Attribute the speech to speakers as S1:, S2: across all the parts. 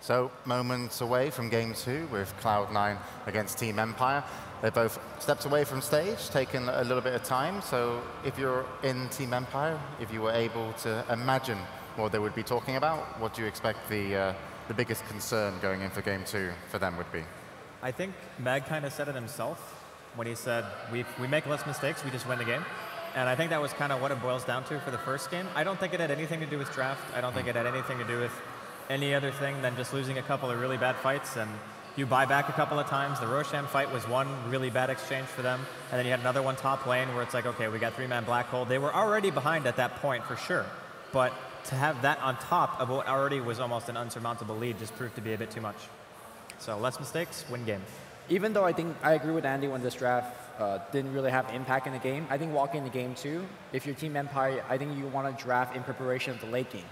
S1: So, moments away from Game 2 with Cloud9 against Team Empire. They both stepped away from stage, taken a little bit of time. So, if you're in Team Empire, if you were able to imagine what they would be talking about, what do you expect the biggest concern going in for Game 2 for them would be?
S2: I think Mag kind of said it himself when he said, we make less mistakes, we just win the game. And I think that was kind of what it boils down to for the first game. I don't think it had anything to do with draft. I don't think it had anything to do with any other thing than just losing a couple of really bad fights, and you buy back a couple of times. The Roshan fight was one really bad exchange for them, and then you had another one top lane where it's like, okay, we got 3-man black hole. They were already behind at that point for sure, but to have that on top of what already was almost an unsurmountable lead just proved to be a bit too much. So less mistakes, win game.
S3: Even though I think I agree with Andy when this draft didn't really have impact in the game, I think walking into Game 2, if you're Team Empire, I think you want to draft in preparation of the late game.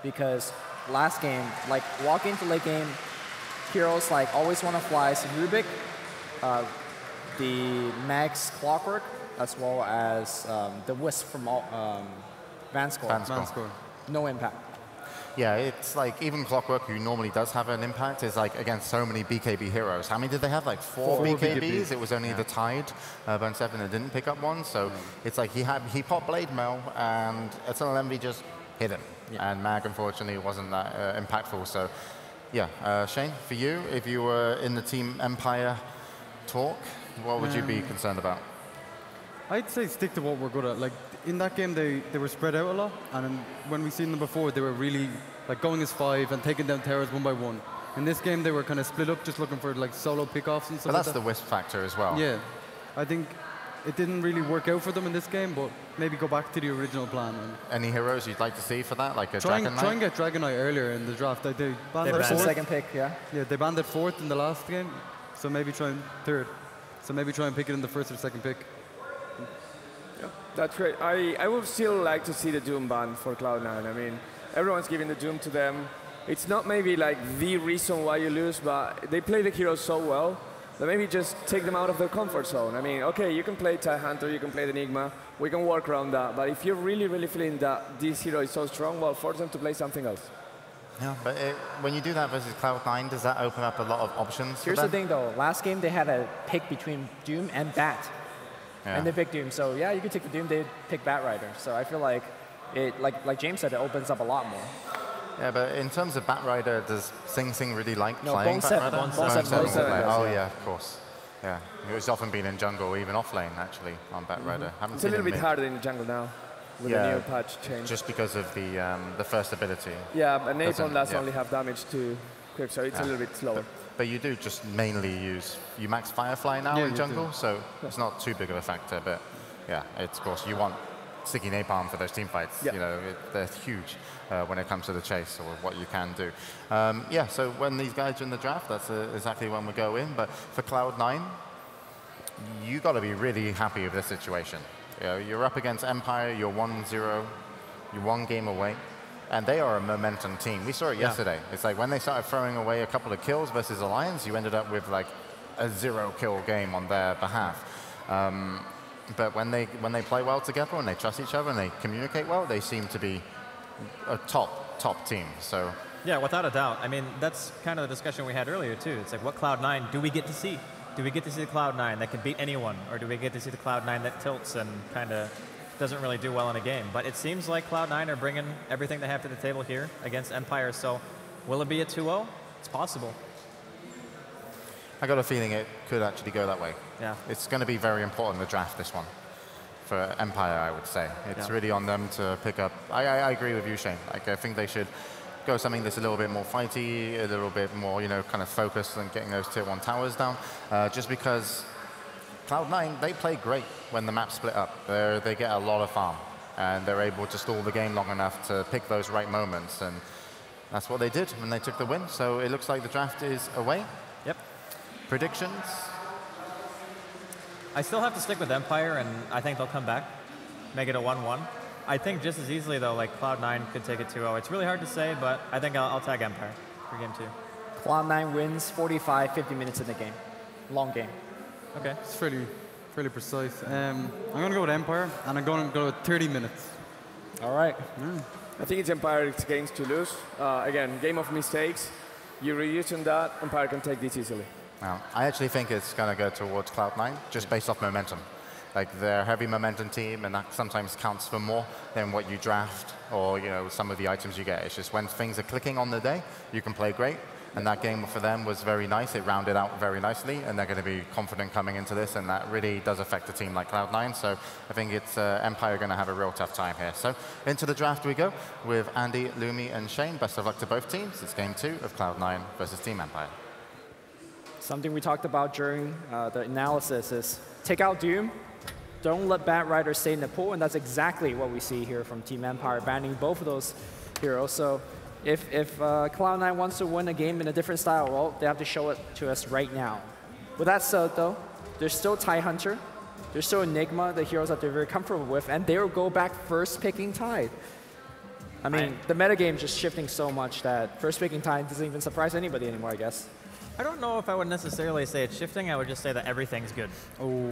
S3: Because last game, like walking into late game, heroes like always want to fly. So Rubik, the Max Clockwork, as well as the Wisp from Vanscore. No impact.
S1: Yeah, it's like even Clockwork, who normally does have an impact, is like against so many BKB heroes. How many did they have? Like four BKBs? It was only the Tide, Burn 7, that didn't pick up one. So it's like he popped Blade Mail, and Eternal Envy just hit him. Yeah. And Mag, unfortunately, wasn't that impactful. So, yeah, Shane, for you, if you were in the Team Empire talk, what would you be concerned about?
S4: I'd say stick to what we're good at. Like in that game, they were spread out a lot, and when we've seen them before, they were really like going as 5 and taking down towers one by one. In this game, they were kind of split up, just looking for like solo pickoffs and stuff.
S1: But that's the Wisp factor as well.
S4: Yeah, I think it didn't really work out for them in this game, but maybe go back to the original plan.
S1: Any heroes you'd like to see for that, like a Dragon Knight?
S4: Try and get Dragon Knight earlier in the draft. They banned
S3: first and second pick, yeah.
S4: Yeah, they banned it 4th in the last game, so maybe try and 3rd. So maybe try and pick it in the 1st or 2nd pick.
S5: Yeah, that's great. I would still like to see the Doom ban for Cloud9. I mean, everyone's giving the Doom to them. It's not maybe like the reason why you lose, but they play the heroes so well that maybe just take them out of their comfort zone. I mean, okay, you can play TIE Hunter, you can play the Enigma, we can work around that, but if you're really, really feeling that this hero is so strong, well, force them to play something else.
S1: Yeah, but when you do that versus Cloud9, does that open up a lot of options?
S3: Here's the thing, though. Last game, they had a pick between Doom and Bat, and they picked Doom. So yeah, you could take the Doom. They pick Bat Rider. So I feel like it, like James said, it opens up a lot more.
S1: Yeah, but in terms of Bat Rider, does Sing Sing really like playing Bat Rider?
S3: Bone 7.
S1: Oh yeah, of course. Yeah, it's often been in jungle, even off lane actually on Bat Rider.
S5: It's a little bit harder in the jungle now. With the new patch change.
S1: Just because of the first ability.
S5: Yeah, and Napalm does only have damage to Crypt, so it's a little bit slower.
S1: But you do just mainly you max Firefly now in jungle, so it's not too big of a factor. But yeah, it's of course you want sticky Napalm for those team fights. You know, they're huge when it comes to the chase or what you can do. Yeah, so when these guys are in the draft, that's exactly when we go in. But for Cloud9, you got to be really happy with this situation. You know, you're up against Empire, you're 1-0, you're 1 game away, and they are a momentum team. We saw it yesterday. It's like when they started throwing away a couple of kills versus Alliance, you ended up with like a 0-kill game on their behalf. But when they play well together and they trust each other and they communicate well, they seem to be a top team. So
S2: yeah, without a doubt. I mean, that's kind of the discussion we had earlier too. It's like, what Cloud9 do we get to see? Do we get to see the Cloud9 that can beat anyone, or do we get to see the Cloud9 that tilts and kind of doesn't really do well in a game? But it seems like Cloud9 are bringing everything they have to the table here against Empire. So will it be a 2-0? It's possible.
S1: I got a feeling it could actually go that way.
S2: Yeah.
S1: It's going to be very important to draft this one for Empire, I would say. It's really on them to pick up. I agree with you, Shane. Like, I think they should go something that's a little bit more fighty, a little bit more, kind of focused on getting those tier 1 towers down. Just because Cloud9, they play great when the map's split up. They get a lot of farm, and they're able to stall the game long enough to pick those right moments, and that's what they did when they took the win. So it looks like the draft is away.
S2: Yep.
S1: Predictions?
S2: I still have to stick with Empire, and I think they'll come back, make it a 1-1. I think just as easily, though, like Cloud9 could take it 2-0. It's really hard to say, but I think I'll tag Empire for game 2.
S3: Cloud9 wins 45, 50 minutes in the game. Long game.
S2: Okay.
S4: It's fairly precise. I'm going to go with Empire, and I'm going to go with 30 minutes.
S3: All right.
S5: I think it's Empire's games to lose. Again, game of mistakes. You reduce on that, Empire can take this easily.
S1: I actually think it's going to go towards Cloud9, just based off momentum. Like, they're a heavy momentum team, and that sometimes counts for more than what you draft or some of the items you get. It's just when things are clicking on the day, you can play great. And that game for them was very nice. It rounded out very nicely, and they're going to be confident coming into this, and that really does affect a team like Cloud9. So I think it's Empire going to have a real tough time here. So into the draft we go with Andy, Lumi, and Shane. Best of luck to both teams. It's game 2 of Cloud9 versus Team Empire.
S3: Something we talked about during the analysis is take out Doom. Don't let Batrider stay in the pool, and that's exactly what we see here from Team Empire, banning both of those heroes. So if Cloud9 wants to win a game in a different style, well, they have to show it to us right now. With that said, though, there's still Tide Hunter. There's still Enigma, the heroes that they're very comfortable with, and they will go back first picking Tide. I mean, the metagame is just shifting so much that first picking Tide doesn't even surprise anybody anymore, I guess.
S2: I don't know if I would necessarily say it's shifting. I would just say that everything's good.
S3: Oh.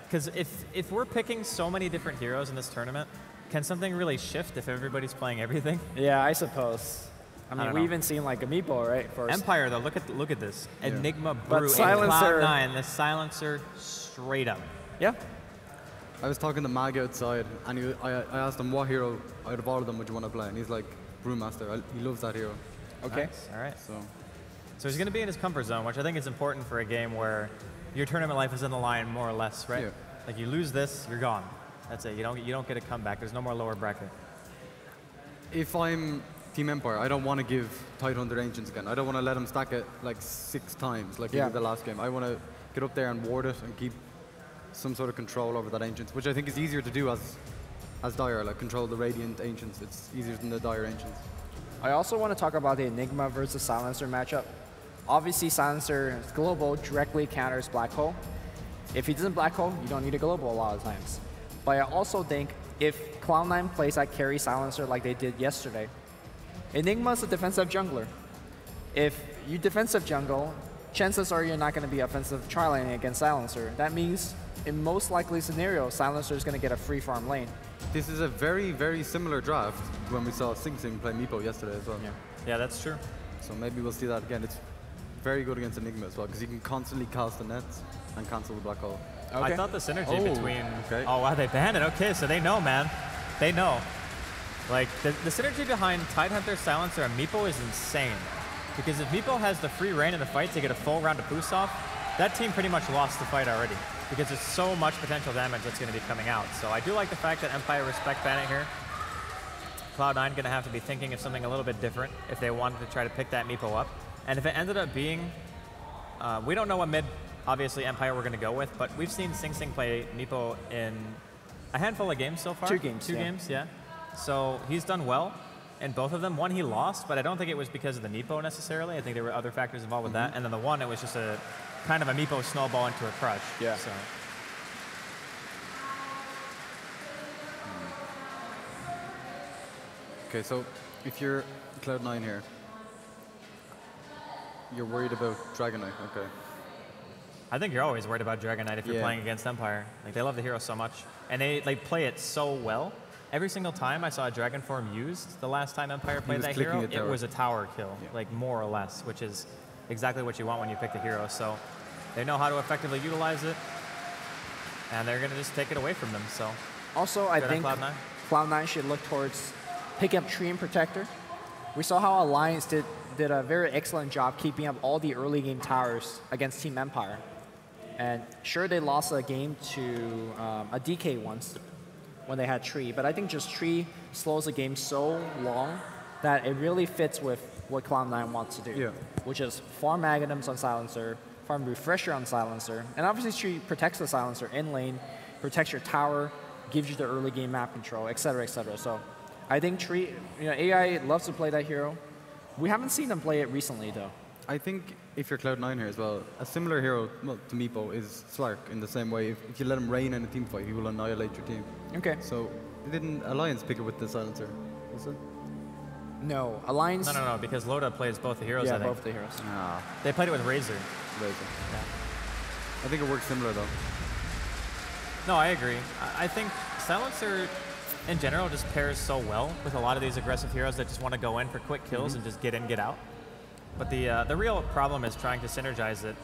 S2: Because if we're picking so many different heroes in this tournament, can something really shift if everybody's playing everything?
S3: Yeah, I suppose. I mean, we even seen like a meeple, right? First.
S2: Empire, though, look at this. Yeah. Enigma Brew in
S3: Silencer.
S2: Cloud9, the Silencer straight up.
S3: Yeah.
S4: I was talking to Mag outside, and I asked him what hero out of all of them would you want to play, and he's like, Brewmaster. He loves that hero.
S2: Okay. Nice. All right. So he's going to be in his comfort zone, which I think is important for a game where your tournament life is in the line, more or less, right?
S4: Yeah.
S2: Like, you lose this, you're gone. That's it. You don't get a comeback. There's no more lower bracket.
S4: If I'm Team Empire, I don't want to give Tidehunter Ancients again. I don't want to let them stack it like 6 times like we did the last game. I want to get up there and ward it and keep some sort of control over that Ancients, which I think is easier to do as Dire, like control the Radiant Ancients. It's easier than the Dire Ancients.
S3: I also want to talk about the Enigma versus Silencer matchup. Obviously, Silencer global directly counters Black Hole. If he doesn't Black Hole, you don't need a global a lot of times. But I also think if Cloud9 plays that carry Silencer like they did yesterday, Enigma's a defensive jungler. If you defensive jungle, chances are you're not going to be offensive tri-laning against Silencer. That means, in most likely scenario, Silencer is going to get a free farm lane.
S4: This is a very, very similar draft when we saw Sing Sing play Meepo yesterday as well.
S2: Yeah, that's true.
S4: So maybe we'll see that again. It's very good against Enigma as well, because you can constantly cast the nets and cancel the Black Hole.
S2: Okay. I thought the synergy between... Okay. Oh, wow, they banned it. Okay, so they know, man. They know. Like, the synergy behind Tidehunter, Silencer, and Meepo is insane. Because if Meepo has the free reign in the fight to get a full round of boost off, that team pretty much lost the fight already. Because there's so much potential damage that's going to be coming out. So I do like the fact that Empire respect ban it here. Cloud9 going to have to be thinking of something a little bit different if they wanted to try to pick that Meepo up. And if it ended up being... we don't know what mid, obviously, Empire we're going to go with, but we've seen Sing Sing play Meepo in a handful of games so far.
S3: 2 games.
S2: 2 games, yeah. So he's done well in both of them. One he lost, but I don't think it was because of the Meepo necessarily. I think there were other factors involved with that. And then the one, it was just a kind of a Meepo snowball into a crush.
S3: Yeah.
S2: So.
S4: Okay, so if you're Cloud9 here, you're worried about Dragon Knight, okay.
S2: I think you're always worried about Dragon Knight if you're playing against Empire. Like, they love the hero so much. And they play it so well. Every single time I saw a Dragon form used, the last time Empire played that hero, it was a tower kill, like more or less, which is exactly what you want when you pick the hero. So they know how to effectively utilize it, and they're going to just take it away from them. So
S3: also, I think Cloud9 should look towards picking up Tree and Protector. We saw how Alliance did a very excellent job keeping up all the early game towers against Team Empire. And sure, they lost a game to a DK once when they had Tree, but I think just Tree slows the game so long that it really fits with what Cloud9 wants to do, which is farm Magnums on Silencer, farm Refresher on Silencer, and obviously Tree protects the Silencer in lane, protects your tower, gives you the early game map control, etc., etc. So I think Tree, AI loves to play that hero. We haven't seen them play it recently, though.
S4: I think if you're Cloud9 here as well, a similar hero to Meepo is Slark in the same way. If you let him reign in a team fight, he will annihilate your team.
S3: Okay.
S4: So didn't Alliance pick it with the Silencer? Was it?
S3: No, Alliance...
S2: No, because Loda plays both the heroes, I think.
S3: Yeah, both the heroes.
S2: Oh. They played it with Razor.
S4: Yeah. I think it works similar, though.
S2: No, I agree. I think Silencer, in general, just pairs so well with a lot of these aggressive heroes that just want to go in for quick kills and just get in, get out. But the real problem is trying to synergize it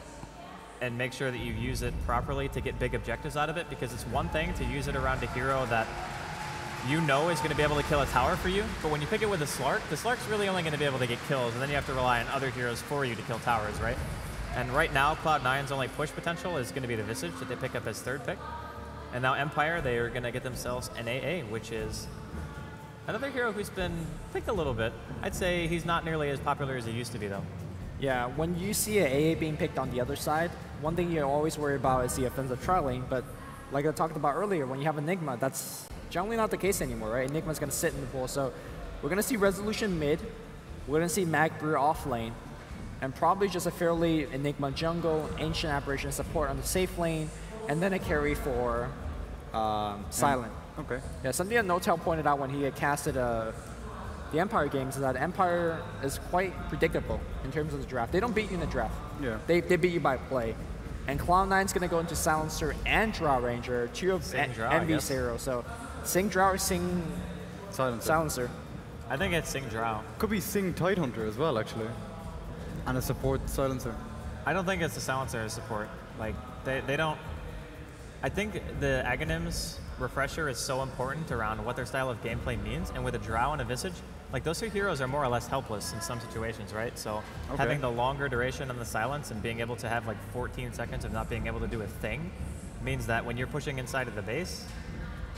S2: and make sure that you use it properly to get big objectives out of it, because it's one thing to use it around a hero that you know is going to be able to kill a tower for you, but when you pick it with the Slark's really only going to be able to get kills, and then you have to rely on other heroes for you to kill towers, right? And right now, Cloud9's only push potential is going to be the Visage that they pick up as third pick. And now Empire, they are going to get themselves an AA, which is another hero who's been picked a little bit. I'd say he's not nearly as popular as he used to be, though.
S3: Yeah, when you see an AA being picked on the other side, one thing you always worry about is the offensive tri-lane, but like I talked about earlier, when you have Enigma, that's generally not the case anymore, right? Enigma's going to sit in the pool, so we're going to see Resolution mid, we're going to see Magbrew off lane, and probably just a fairly Enigma jungle, Ancient Apparition support on the safe lane, and then a carry for Silent.
S4: Okay.
S3: Yeah, something that NoTel pointed out when he had casted the Empire games is that Empire is quite predictable in terms of the draft. They don't beat you in the draft.
S4: Yeah.
S3: They beat you by play. And Cloud9's going to go into Silencer and Drow Ranger, two of Envy's heroes. So Sing Drow or Sing Silencer.
S2: I think it's Sing Drow.
S4: Could be Sing Tidehunter as well, actually. And a support Silencer.
S2: I don't think it's the Silencer as support. Like, they don't... I think the Aghanims refresher is so important around what their style of gameplay means, and with a Drow and a Visage, like those two heroes are more or less helpless in some situations, right? So having the longer duration on the silence and being able to have like 14 seconds of not being able to do a thing means that when you're pushing inside of the base,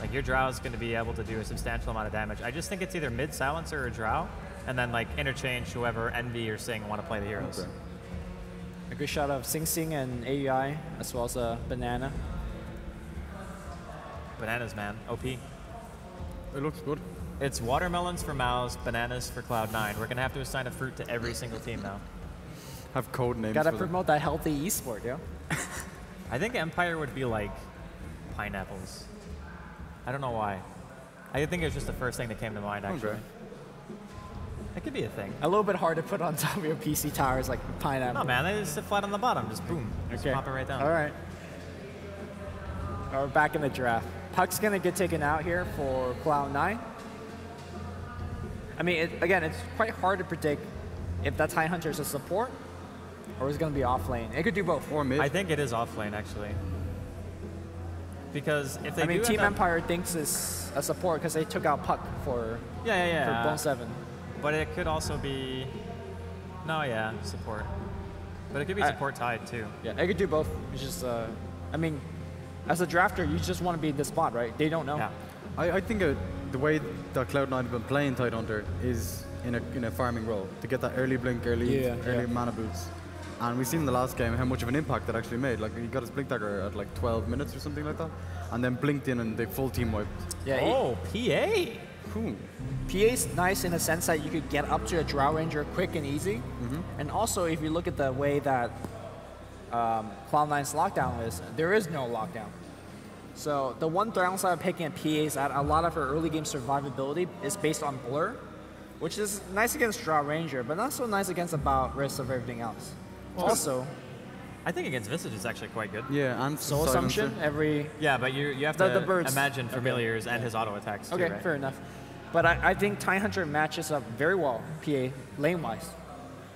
S2: like your Drow is going to be able to do a substantial amount of damage. I just think it's either mid Silencer or Drow, and then like interchange whoever Envy or Sing want to play the heroes.
S3: Okay. A good shot of Sing Sing and AUI, as well as a Banana.
S2: Bananas, man. OP.
S4: It looks good.
S2: It's watermelons for Mao's, bananas for Cloud9. We're going to have to assign a fruit to every single team now.
S4: Have code names.
S3: Gotta promote that healthy esport, yo.
S2: I think Empire would be like pineapples. I don't know why. I think it was just the first thing that came to mind, actually.
S4: Okay.
S2: That could be a thing.
S3: A little bit hard to put on top of your PC towers like pineapple.
S2: No, man, they just sit flat on the bottom. Just boom. Just
S3: Okay.
S2: pop it right down.
S3: All right. We're back in the draft. Puck's going to get taken out here for Cloud9. I mean, again, it's quite hard to predict if that Tidehunter is a support or is it going to be off lane. It could do both.
S4: Or mid.
S2: I think it is off lane, actually. Because if they do
S3: Team Empire thinks it's a support because they took out Puck for Bone 7.
S2: But it could also be... No, yeah, support. But it could be support tied, too.
S3: Yeah, it could do both. It's just, I mean, as a drafter, you just want to be in this spot, right? They don't know.
S2: Yeah.
S4: I think the way that Cloud9 have been playing Tidehunter is in a farming role to get that early blink, early mana boots. And we've seen in the last game how much of an impact that actually made. Like he got his blink dagger at like 12 minutes or something like that, and then blinked in and they full team wiped.
S3: Yeah.
S2: Oh, PA.
S4: Cool.
S3: PA's nice in the sense that you could get up to a Drow Ranger quick and easy. And also, if you look at the way that Cloud9's lockdown is, there is no lockdown. So the one downside of picking a PA is that a lot of her early game survivability is based on blur, which is nice against Drow Ranger, but not so nice against about rest of everything else. Well, also,
S2: I think against Visage it's actually quite good.
S4: Yeah, and
S3: Soul Assumption every...
S2: Yeah, but you have to imagine Familiars and his auto attacks too,
S3: Okay,
S2: right?
S3: fair enough. But I think Tidehunter matches up very well, PA, lane-wise.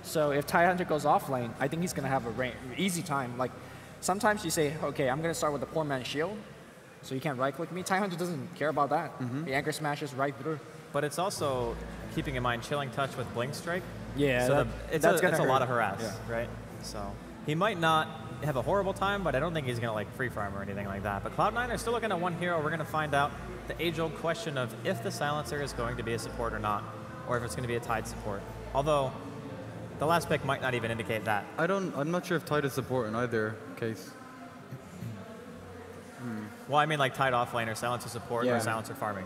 S3: So if Tidehunter goes off lane, I think he's going to have a easy time. Like, sometimes you say, okay, I'm going to start with a poor man's shield, so you can't right-click me. Tidehunter doesn't care about that. The anchor smashes right through.
S2: But it's also keeping in mind Chilling Touch with Blink Strike.
S3: Yeah,
S2: so it's a lot of harass,
S3: yeah.
S2: right? So he might not have a horrible time, but I don't think he's going to like free farm or anything like that. But Cloud9 are still looking at one hero. We're going to find out the age-old question of if the Silencer is going to be a support or not, or if it's going to be a Tide support. Although the last pick might not even indicate that.
S4: I'm not sure if Tide is support in either case.
S2: Well, I mean like Tide offlane or Silencer support or Silencer farming.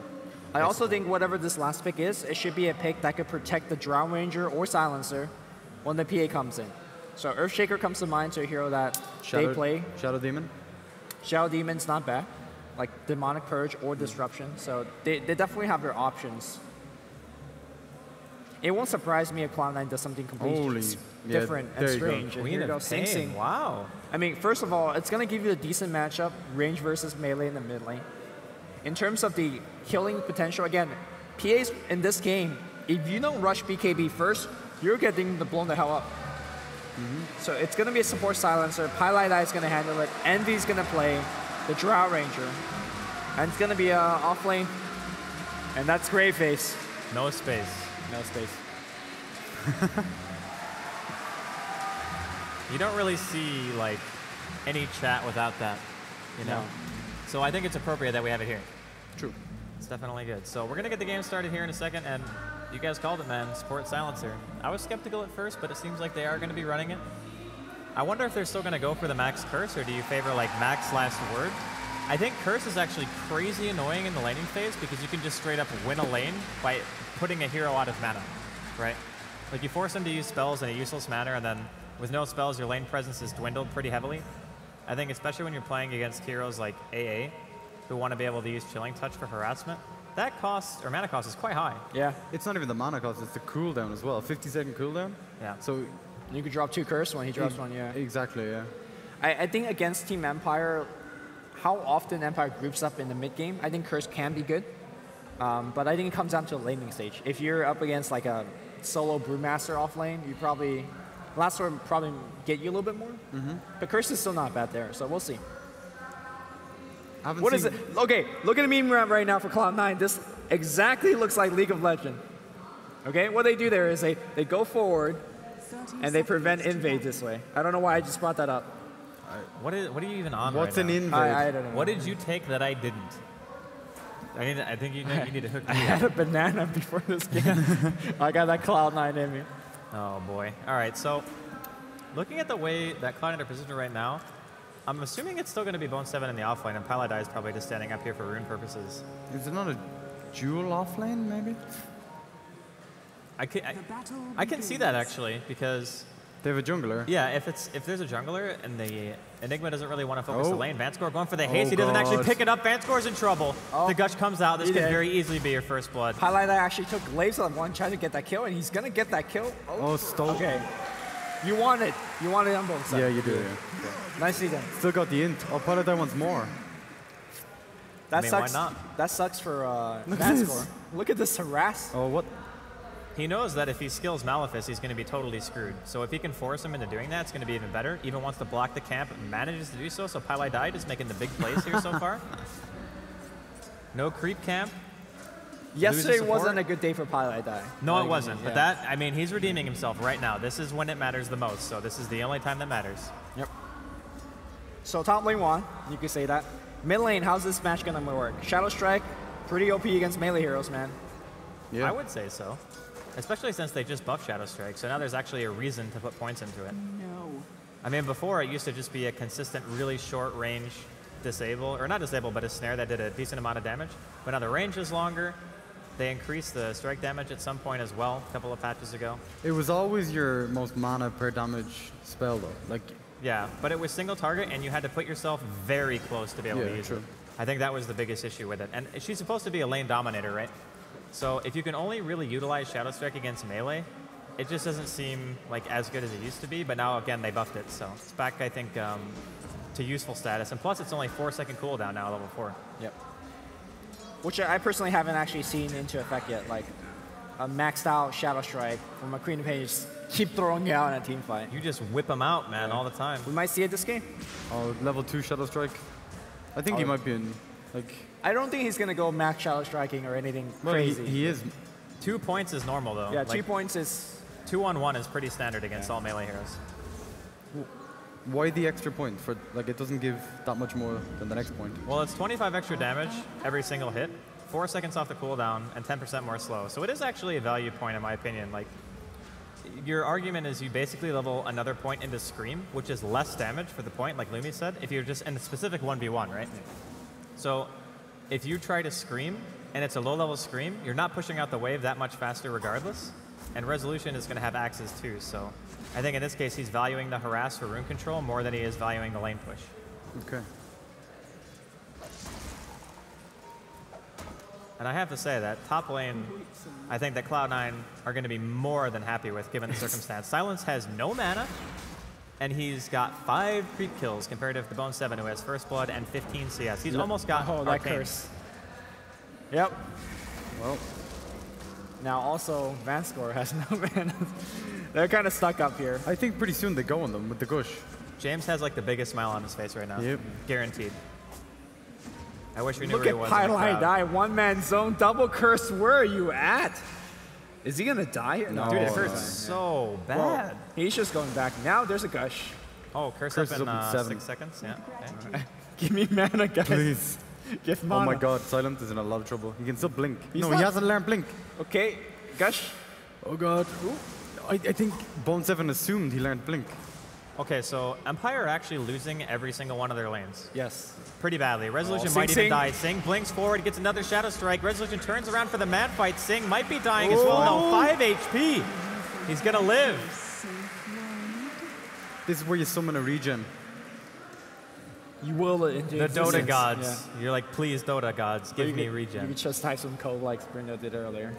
S3: I also think whatever this last pick is, it should be a pick that could protect the Drow Ranger or Silencer when the PA comes in. So Earthshaker comes to mind to a hero that they play.
S4: Shadow Demon?
S3: Shadow Demon's not bad. Like Demonic Purge or Disruption. So they definitely have their options. It won't surprise me if Cloud9 does something completely different and strange. And here you go, Sing Sing.
S2: Wow.
S3: I mean, first of all, it's going to give you a decent matchup, range versus melee in the mid lane. In terms of the killing potential, again, PAs in this game, if you don't rush BKB first, you're getting blown the hell up. So it's going to be a support silencer. Pylai is going to handle it. Envy's going to play the Drought Ranger. And it's going to be off lane. And that's Grey Face.
S2: No space.
S3: No space.
S2: You don't really see like any chat without that, you know?
S3: No.
S2: So I think it's appropriate that we have it here.
S4: True.
S2: It's definitely good. So we're going to get the game started here in a second, and you guys called it, man. Support silencer. I was skeptical at first, but it seems like they are going to be running it. I wonder if they're still going to go for the max curse, or do you favor like max last word? I think curse is actually crazy annoying in the laning phase because you can just straight up win a lane by putting a hero out of mana, right? Like you force them to use spells in a useless manner, and then with no spells, your lane presence is dwindled pretty heavily. I think especially when you're playing against heroes like AA, who want to be able to use Chilling Touch for harassment, that cost, or mana cost, is quite high.
S3: Yeah.
S4: It's not even the mana cost, it's the cooldown as well. 50-second cooldown.
S2: Yeah.
S4: So
S3: You could drop 2 curse when he drops 1, yeah.
S4: Exactly, yeah.
S3: I think against Team Empire, how often Empire groups up in the mid game, I think curse can be good. But I think it comes down to a laning stage. If you're up against like a solo Brewmaster off lane, you probably, last sword probably get you a little bit more. But curse is still not bad there, so we'll see. What is it? Okay, look at the meme right now for Cloud9. This exactly looks like League of Legends. Okay, what they do there is they go forward and they prevent invade this way. I don't know why I just brought that up.
S2: What are you even on
S4: What's
S2: right
S4: an
S2: now?
S4: invade?
S3: I don't know.
S2: What did you take that I didn't? I think you need to hook me
S3: I had
S2: up.
S3: a banana before this game. I got that Cloud9 in me.
S2: Oh boy. All right, so looking at the way that Cloud9 are positioned right now, I'm assuming it's still going to be Bone 7 in the offlane, and Pylai is probably just standing up here for rune purposes.
S4: Is it not a dual offlane, maybe?
S2: I can see that actually, because
S4: They have a jungler.
S2: yeah, if there's a jungler and the Enigma doesn't really want to focus the
S4: Oh.
S2: lane, Vanscore going for the haste.
S4: Oh,
S2: he doesn't actually
S4: God.
S2: pick it up. Vanscore's in trouble.
S3: Oh.
S2: The gush comes out. This
S3: He
S2: could
S3: did.
S2: very easily be your first blood.
S3: Pylai actually took Glaves on 1, tried to get that kill, and he's going to get that kill.
S4: Oh, stole.
S3: Okay. You want it. You want it on both sides.
S4: Yeah, you do, yeah.
S3: Nicely done.
S4: Still got the int. Oh, Paladin wants more.
S3: That
S2: mean, why
S3: sucks.
S2: not?
S3: That sucks for
S4: Look at this.
S3: Vanscore. Look at this harass.
S4: Oh, what?
S2: He knows that if he skills Malefice, he's going to be totally screwed. So if he can force him into doing that, it's going to be even better. Even wants to block the camp, manages to do so. So Pylai is making the big plays here so far. No creep camp.
S3: Yesterday
S2: support?
S3: wasn't a good day for Pylai.
S2: No, it wasn't. But that, I mean, he's redeeming himself right now. This is when it matters the most. So this is the only time that matters.
S3: Yep. So top lane won, you could say that. Mid lane, how's this match gonna work? Shadow Strike, pretty OP against melee heroes, man.
S4: Yeah.
S2: I would say so. Especially since they just buffed Shadow Strike. So now there's actually a reason to put points into it.
S3: No.
S2: I mean, before it used to just be a consistent, really short range disable, or not disable, but a snare that did a decent amount of damage. But now the range is longer. They increased the strike damage at some point as well, a couple of patches ago.
S4: It was always your most mana per damage spell, though. Like,
S2: Yeah, but it was single target, and you had to put yourself very close to be able
S4: Yeah,
S2: to use
S4: true.
S2: it. I think that was the biggest issue with it. And she's supposed to be a lane dominator, right? So if you can only really utilize Shadow Strike against melee, it just doesn't seem like as good as it used to be. But now, again, they buffed it. So it's back, I think, to useful status. And plus, it's only 4-second cooldown now, level 4.
S3: Yep. Which I personally haven't actually seen into effect yet. Like a maxed out Shadow Strike from a Queen of Pages, keep throwing you out in a team fight.
S2: You just whip them out, man, all the time.
S3: We might see it this game.
S4: oh, level 2 Shadow Strike. I think he
S3: Oh.
S4: might be in, like...
S3: I don't think he's gonna go max Shadow Striking or anything crazy.
S4: He is.
S2: 2 points is normal, though.
S3: Yeah,
S2: Like,
S3: 2 points is
S2: 2-on-1 is pretty standard against all melee heroes.
S4: Why the extra point? For like, it doesn't give that much more than the next point.
S2: Well, it's 25 extra damage every single hit, 4 seconds off the cooldown, and 10% more slow. So it is actually a value point, in my opinion. Like, your argument is you basically level another point into Scream, which is less damage for the point, like Lumi said, if you're just in a specific 1v1, right? So if you try to Scream, and it's a low-level Scream, you're not pushing out the wave that much faster regardless, and Resolution is going to have axes too. So I think in this case, he's valuing the harass for rune control more than he is valuing the lane push.
S4: Okay.
S2: And I have to say that top lane, I think that Cloud9 are going to be more than happy with, given the circumstance. Silence has no mana, and he's got 5 creep kills compared to the Bone 7, who has First Blood and 15 CS. He's almost got
S3: oh, that
S2: Arcane.
S3: curse. Yep.
S4: Well,
S3: Now also, Vanscore has no mana. They're kind of stuck up here.
S4: I think pretty soon they go on them with the gush.
S2: James has like the biggest smile on his face right now.
S4: Yep.
S2: Guaranteed. I wish we knew
S3: Look
S2: where
S3: at
S2: he was. in the
S3: Pylai
S2: crowd.
S3: die, one-man zone, double curse. Where are you at? Is he gonna die here?
S4: No.
S2: Dude, it
S4: Oh,
S2: hurts
S4: yeah.
S2: so bad.
S3: Well, he's just going back. Now there's a gush.
S2: Oh, curse
S4: Curse
S2: up
S4: is
S2: in
S4: up in 7.
S2: 6 seconds. Yeah. Okay.
S3: Give me mana, guys.
S4: Please.
S3: Give
S4: Oh
S3: mana.
S4: my god, Silent is in a lot of trouble. He can still blink.
S3: He's
S4: no,
S3: not-
S4: he hasn't learned blink.
S3: Okay, gush.
S4: Oh god. I think Bone 7 assumed he learned blink.
S2: Okay, so Empire are actually losing every single one of their lanes.
S3: Yes.
S2: Pretty badly. Resolution
S3: Sing
S2: might
S3: Sing.
S2: even die. Sing blinks forward, gets another Shadow Strike. Resolution turns around for the man fight. Sing might be dying as well. No, 5 HP. He's gonna live.
S4: This is where you summon a regen.
S3: You will into
S2: The
S3: existence.
S2: Dota gods.
S3: Yeah.
S2: You're like, please, Dota gods, give me
S3: You
S2: regen.
S3: could just type some code like Bruno did earlier.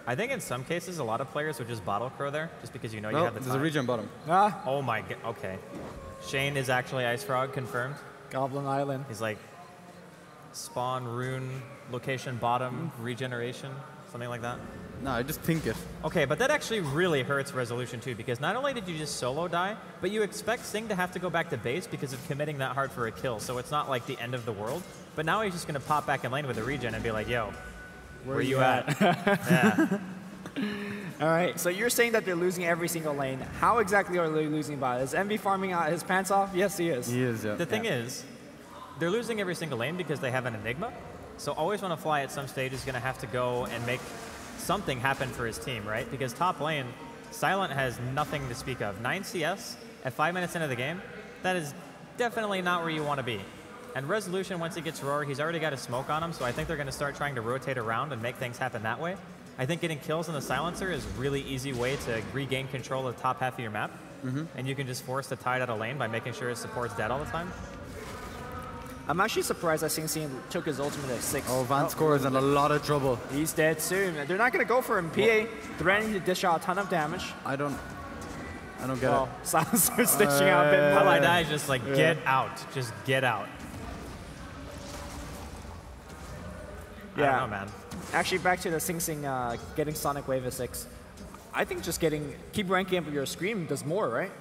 S2: I think in some cases, a lot of players would just bottle crow there, just because you know you
S4: No,
S2: have the
S4: there's a
S2: time.
S4: regen bottom.
S3: Ah,
S2: Oh my god, okay. Shane is actually Ice Frog, confirmed.
S3: Goblin Island.
S2: He's like, spawn, rune, location, bottom, regeneration, something like that.
S4: No, I just think it.
S2: Okay, but that actually really hurts Resolution too, because not only did you just solo die, but you expect Sing to have to go back to base because of committing that hard for a kill, so it's not like the end of the world. But now he's just going to pop back in lane with a regen and be like, yo, where you at? Yeah.
S3: All right, so you're saying that they're losing every single lane. How exactly are they losing by? Is Envy farming out his pants off? Yes, he is.
S4: He is, yeah.
S2: The thing is, they're losing every single lane because they have an Enigma, so Always Wanna Fly at some stage is going to have to go and make something happen for his team, right? Because top lane, Silent has nothing to speak of. 9 CS at 5 minutes into the game, that is definitely not where you want to be. And Resolution, once he gets Roar, he's already got a smoke on him, so I think they're going to start trying to rotate around and make things happen that way. I think getting kills in the Silencer is a really easy way to regain control of the top half of your map. And you can just force the Tide out of lane by making sure his support's dead all the time.
S3: I'm actually surprised that Sing Sing took his ultimate at 6.
S4: Oh, Vanscore is in a lot of trouble.
S3: He's dead soon. They're not going to go for him. PA threatening to dish out a ton of damage.
S4: I don't get
S3: Well, Silencer's dishing out a bit more.
S2: Pally Die is just like, get out. Just get out. I don't know, man.
S3: Actually, back to the Sing Sing getting Sonic Wave at 6. I think just keep ranking up your Scream does more, right?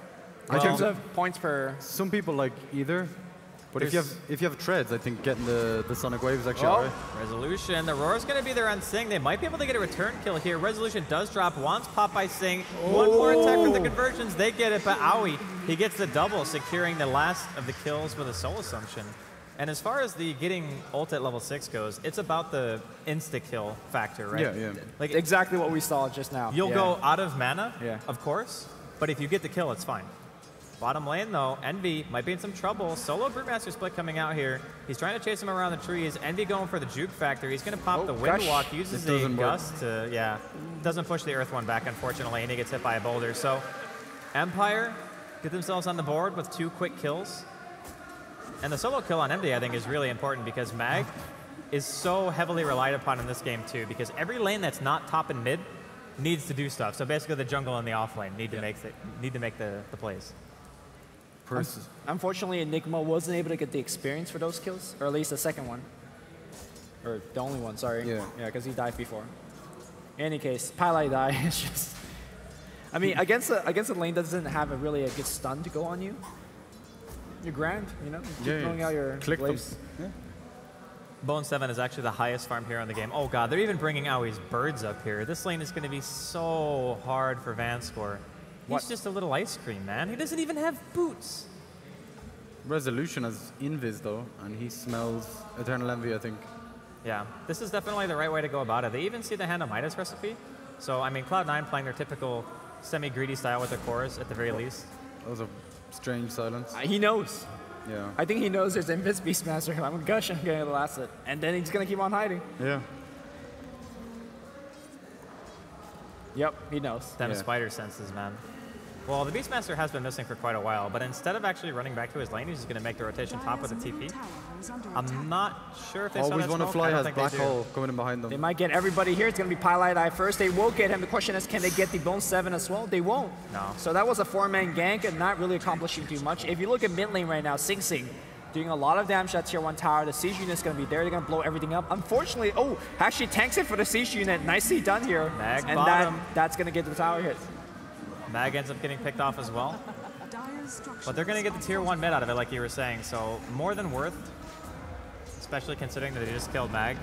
S3: In terms of points per.
S4: it. Some people like either. But if you have treads, I think getting the Sonic Wave is actually
S2: Oh,
S4: alright.
S2: Resolution. The Roar's going to be there on Sing. They might be able to get a return kill here. Resolution does drop. Wants pop by Sing. One more attack for the conversions. They get it, but Aoi, he gets the double, securing the last of the kills with a Soul Assumption. And as far as the getting ult at level 6 goes, it's about the insta-kill factor, right?
S4: Yeah.
S2: Like,
S3: Exactly what we saw just now.
S2: you'll go out of mana,
S3: Yeah.
S2: of course, but if you get the kill, it's fine. Bottom lane, though, Envy might be in some trouble. Solo Brewmaster split coming out here. He's trying to chase him around the trees. Envy going for the juke factor. He's going to pop the
S3: gosh.
S2: Windwalk, uses
S4: It
S2: the
S4: doesn't work.
S2: Gust to, doesn't push the Earth one back, unfortunately, and he gets hit by a boulder. So Empire get themselves on the board with 2 quick kills. And the solo kill on Envy, I think, is really important because Mag is so heavily relied upon in this game, too, because every lane that's not top and mid needs to do stuff. So basically, the jungle and the off lane need to make the plays.
S3: Unfortunately, Enigma wasn't able to get the experience for those kills, or at least the second one. Or the only one, sorry.
S4: Yeah.
S3: Yeah, because he died before. In any case, Pylai die is just... I mean, against a lane that doesn't have a really good stun to go on you, you're grand, you know? Keep throwing out your
S4: Click them.
S3: waves.
S4: Yeah.
S2: Bone 7 is actually the highest farm hero in the game. Oh god, they're even bringing Aoi's birds up here. This lane is going to be so hard for Vanscore. He's just a little ice cream, man. He doesn't even have boots.
S4: Resolution has Invis though, and he smells Eternal Envy, I think.
S2: Yeah, this is definitely the right way to go about it. They even see the Hand of Midas recipe. So, I mean, Cloud9 playing their typical semi-greedy style with the cores at the very least.
S4: That was a strange silence.
S3: He knows.
S4: Yeah.
S3: I think he knows there's Invis Beastmaster. I'm going to gush, I'm going to last it. And then he's going to keep on hiding.
S4: Yeah.
S3: Yep, he knows.
S2: Them
S4: Yeah.
S2: spider senses, man. Well, the Beastmaster has been missing for quite a while, but instead of actually running back to his lane, he's just going to make the rotation top with a TP. I'm not sure if they saw
S4: Always
S2: that
S4: Wanna
S2: smoke.
S4: Fly
S2: I don't
S4: has
S2: think
S4: Black
S2: they do.
S4: Hole coming in behind them.
S3: They might get everybody here. It's going to be Pylai Die first. They will get him. The question is, can they get the Bone 7 as well? They won't.
S2: No.
S3: So that was a 4-man gank and not really accomplishing too much. If you look at mid lane right now, Sing Sing, doing a lot of damage at tier 1 tower. The siege unit's going to be there. They're going to blow everything up. Unfortunately, oh, actually tanks it for the siege unit. Nicely done here.
S2: Mag
S3: and
S2: bottom.
S3: that's going to get the tower hit.
S2: Mag ends up getting picked off as well. But they're going to get the tier 1 mid out of it, like you were saying. So more than worth, especially considering that they just killed Mag.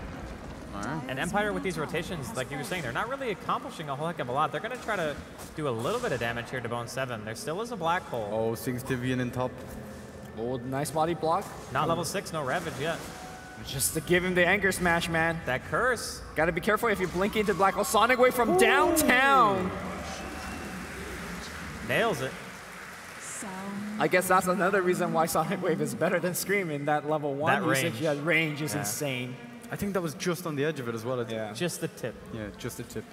S2: And Empire with these rotations, like you were saying, they're not really accomplishing a whole heck of a lot. They're going to try to do a little bit of damage here to Bone 7. There still is a black hole.
S4: Oh, Sing's Tivian in top.
S3: Oh, nice body block.
S2: Not level 6, no Ravage yet.
S3: Just to give him the anchor smash, man.
S2: That curse.
S3: Got to be careful if you blink into black hole. Sonic Wave from downtown.
S2: Nails it.
S3: I guess that's another reason why Sonic Wave is better than Scream in that level 1
S2: that
S3: usage.
S2: Range.
S3: Yeah, range is insane.
S4: I think that was just on the edge of it as well.
S3: Yeah.
S2: Just the tip.
S4: Yeah, just the tip.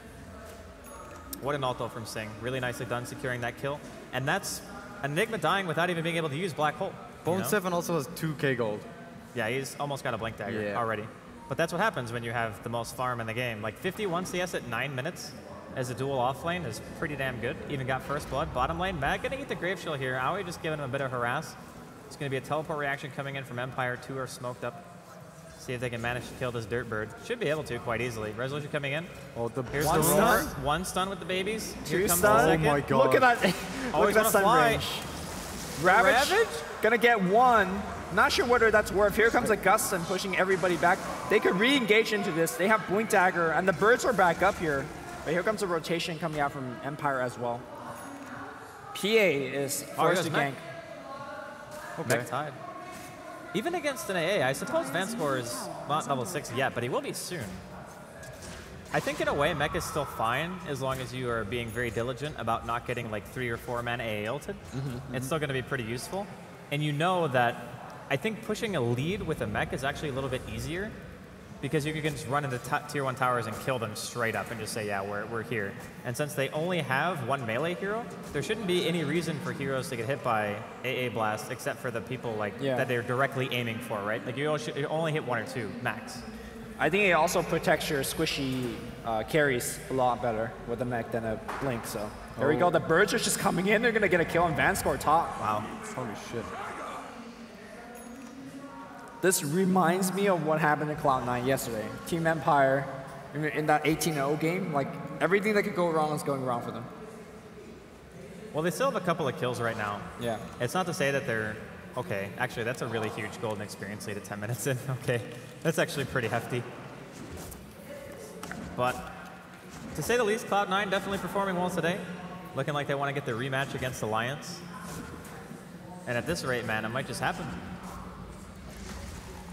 S2: What an ult from Sing. Really nicely done securing that kill. And that's Enigma dying without even being able to use Black Hole.
S4: Bone 7 also has 2k gold.
S2: Yeah, he's almost got a Blink Dagger already. But that's what happens when you have the most farm in the game. Like 51 CS at 9 minutes as a dual off lane is pretty damn good. Even got first blood. Bottom lane, Mag gonna eat the Grave Shield here. Aoi just giving him a bit of harass. It's gonna be a teleport reaction coming in from Empire. 2 are smoked up. See if they can manage to kill this Dirt Bird. Should be able to quite easily. Resolution coming in.
S4: Oh,
S2: here's the roar. 1 stun with the babies. Here comes
S3: stun.
S2: the second.
S4: Oh my god.
S3: Look at that.
S2: Always
S3: Look at that
S2: wanna
S3: stun
S2: fly.
S3: range. Ravage? Gonna get 1. Not sure whether that's worth. Here comes Augustin pushing everybody back. They could re-engage into this. They have Blink Dagger, and the birds are back up here. But here comes a rotation coming out from Empire as well. PA is forced to gank.
S2: Okay. Tied. Even against an AA, I suppose Vanscore is not level 6 yet, but he will be soon. I think in a way, Mech is still fine as long as you are being very diligent about not getting like 3 or 4 man AA ulted. It's still going to be pretty useful. And you know that I think pushing a lead with a mech is actually a little bit easier because you can just run into tier 1 towers and kill them straight up and just say, yeah, we're here. And since they only have 1 melee hero, there shouldn't be any reason for heroes to get hit by AA Blast except for the people like that they're directly aiming for, right? Like you only hit 1 or 2 max.
S3: I think it also protects your squishy carries a lot better with a mech than a Blink, so. There we go, the birds are just coming in, they're gonna get a kill on Vanscore top.
S2: Wow.
S4: Holy shit.
S3: This reminds me of what happened to Cloud9 yesterday. Team Empire, in that 18-0 game, like everything that could go wrong is going wrong for them.
S2: Well, they still have a couple of kills right now.
S3: Yeah.
S2: It's not to say that they're, okay, actually that's a really huge golden experience lead at 10 minutes in, okay. That's actually pretty hefty. But to say the least, Cloud9 definitely performing well today. Looking like they want to get the rematch against Alliance. And at this rate, man, it might just happen.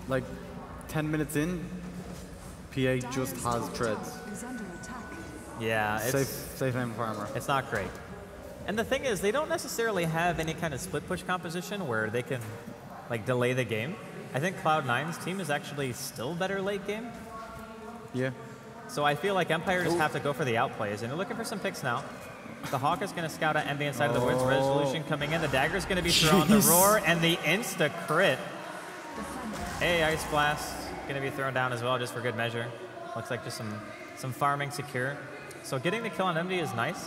S4: Like 10 minutes in, PA just has treads.
S2: Yeah, it's
S4: safe aim farmer.
S2: It's not great. And the thing is, they don't necessarily have any kind of split push composition where they can like delay the game. I think Cloud9's team is actually still better late game.
S4: Yeah.
S2: So I feel like Empire just have to go for the outplays, and they're looking for some picks now. The Hawk is going to scout out Envy inside of the woods. Resolution coming in. The dagger is going to be thrown. The roar and the insta crit. Hey, Ice Blast going to be thrown down as well, just for good measure. Looks like just some farming secure. So getting the kill on Envy is nice.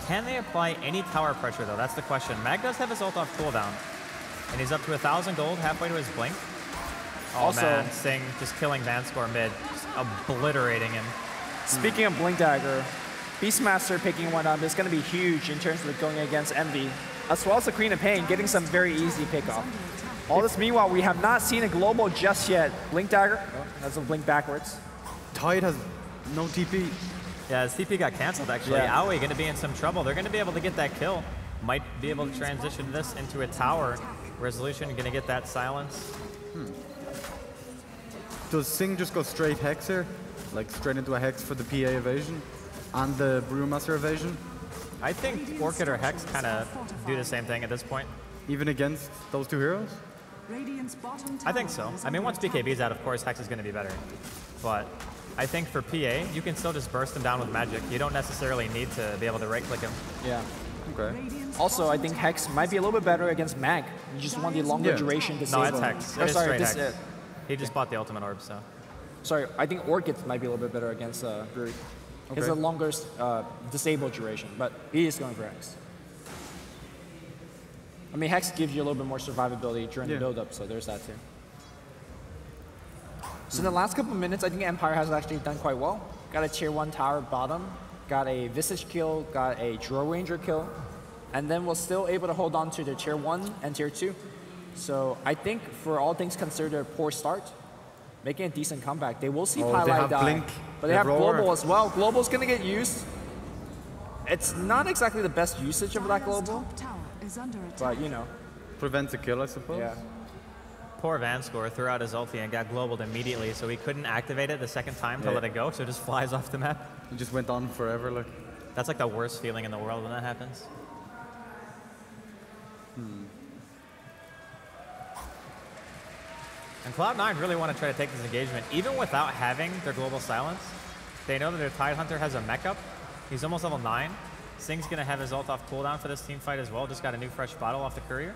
S2: Can they apply any tower pressure, though? That's the question. Mag does have his ult off cooldown, and he's up to 1,000 gold, halfway to his blink. Oh, also, man, Sing just killing Vanscore mid, just obliterating him.
S3: Speaking of Blink Dagger, Beastmaster picking one up is going to be huge in terms of going against Envy, as well as the Queen of Pain getting some very easy pickoff. All this meanwhile, we have not seen a global just yet. Blink Dagger, that's a blink backwards.
S4: Tide has no TP.
S2: Yeah, his TP got canceled actually.
S3: Yeah.
S2: Aoi going to be in some trouble. They're going to be able to get that kill. Might be able to transition this into a tower. Resolution going to get that silence.
S4: Does Sing just go straight Hex here? Like straight into a Hex for the PA evasion and the Brewmaster evasion?
S2: I think Orchid or Hex kind of do the same thing at this point.
S4: Even against those two heroes?
S2: I think so. I mean, once BKB's out, of course, Hex is going to be better. But I think for PA, you can still just burst him down with magic. You don't necessarily need to be able to right-click him.
S3: Yeah.
S4: Okay.
S3: Also, I think Hex might be a little bit better against Mag. You just want the longer duration disable.
S2: No, it's Hex. It is straight Hex. He just bought the ultimate orb, so.
S3: Sorry, I think Orchid might be a little bit better against Brewery. He has a longer disable duration, but he is going for Hex. I mean, Hex gives you a little bit more survivability during the build-up, so there's that too. So in the last couple of minutes, I think Empire has actually done quite well. Got a tier 1 tower bottom, got a Visage kill, got a Drow Ranger kill, and then was still able to hold on to their tier 1 and tier 2. So I think for all things considered a poor start, making a decent comeback. They will see Pylai die,
S4: Blink,
S3: but they have Global as well. Global's going to get used. It's not exactly the best usage of that Global, but you know.
S4: Prevents a kill, I suppose.
S3: Yeah.
S2: Poor Vanscore threw out his ulti and got globaled immediately, so he couldn't activate it the second time to let it go, so it just flies off the map.
S4: It just went on forever. Like.
S2: That's like the worst feeling in the world when that happens. And Cloud9 really want to try to take this engagement, even without having their global silence. They know that their Tidehunter has a mech up. He's almost level 9. Sing's going to have his ult off cooldown for this team fight as well. Just got a new fresh bottle off the courier.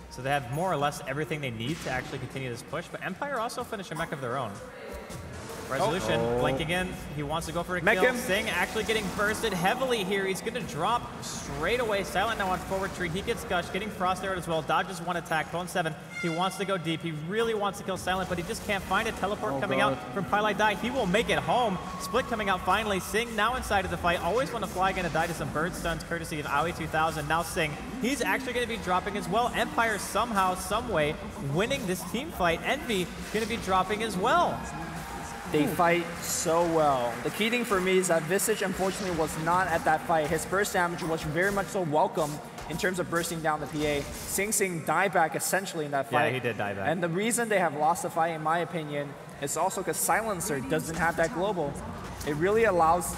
S2: So they have more or less everything they need to actually continue this push. But Empire also finish a mech of their own. Resolution blinking in. He wants to go for a kill. Sing actually getting bursted heavily here. He's going to drop straight away. Silent now on forward tree. He gets Gush, getting Frost Arrowed as well. Dodges one attack. Bone7, he wants to go deep. He really wants to kill Silent, but he just can't find it. Teleport coming out from Pylai Die. He will make it home. Split coming out finally. Sing now inside of the fight. Always want to fly, going to die to some bird stuns courtesy of Aoi 2000. Now Sing, he's actually going to be dropping as well. Empire somehow, some way winning this team fight. Envy going to be dropping as well.
S3: They fight so well. The key thing for me is that Visage, unfortunately, was not at that fight. His burst damage was very much so welcome in terms of bursting down the PA. Sing died back essentially in that fight.
S2: Yeah, he did die back.
S3: And the reason they have lost the fight, in my opinion, is also because Silencer doesn't have that global. It really allows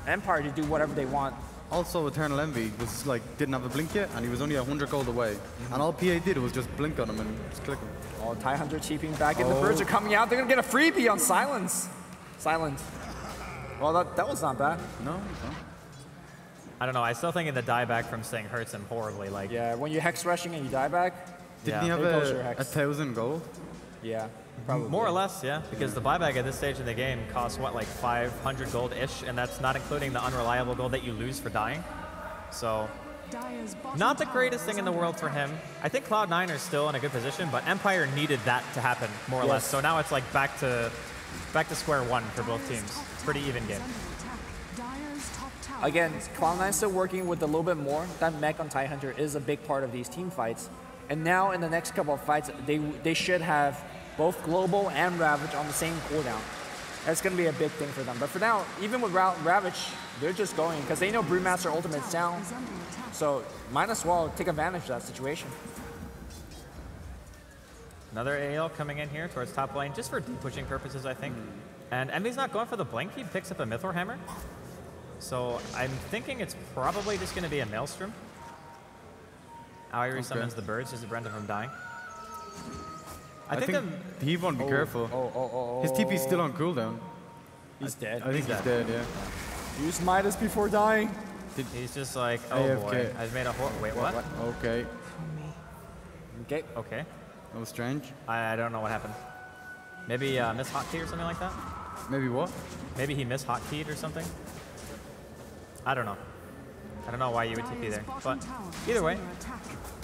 S3: Empire to do whatever they want.
S4: Also, Eternal Envy was like didn't have a blink yet, and he was only 100 gold away. And all PA did was just blink on him and just click him.
S3: Oh, Tidehunter TPing back in. The birds are coming out. They're going to get a freebie on Silence. Silence. Well, that was not bad.
S4: No.
S2: I don't know. I still think the dieback from Sing hurts him horribly. Like,
S3: yeah, when you're hex rushing and you die back.
S4: Didn't he have 1,000 gold?
S3: Yeah, probably.
S2: More or less, yeah. Because the buyback at this stage in the game costs, what, like 500 gold-ish? And that's not including the unreliable gold that you lose for dying. So, not the greatest thing in the world for him. I think Cloud9 are still in a good position, but Empire needed that to happen, more or less. So now it's like back to square one for both teams. Pretty even game.
S3: Again, Cloud9 still working with a little bit more. That mech on Tidehunter is a big part of these team fights. And now in the next couple of fights, they should have both Global and Ravage on the same cooldown. That's going to be a big thing for them. But for now, even with Ravage, they're just going because they know Brewmaster Ultimate's down. So might as well take advantage of that situation.
S2: Another AL coming in here towards top lane, just for deep pushing purposes, I think. And Envy's not going for the blink. He picks up a Mythor Hammer. So I'm thinking it's probably just going to be a Maelstrom. Aoi summons the birds just to prevent him from dying.
S4: I think he won't be careful. His TP's still on cooldown.
S3: He's dead.
S4: I think he's dead, yeah.
S3: Use Midas before dying.
S2: He's just like, oh
S4: AFK.
S2: boy, I've made a wait, what?
S4: Okay.
S3: Okay.
S2: Okay.
S4: That was strange.
S2: I don't know what happened. Maybe miss hotkey or something like that?
S4: Maybe what?
S2: Maybe he miss hotkeyed or something? I don't know. I don't know why you would TP there. But either way,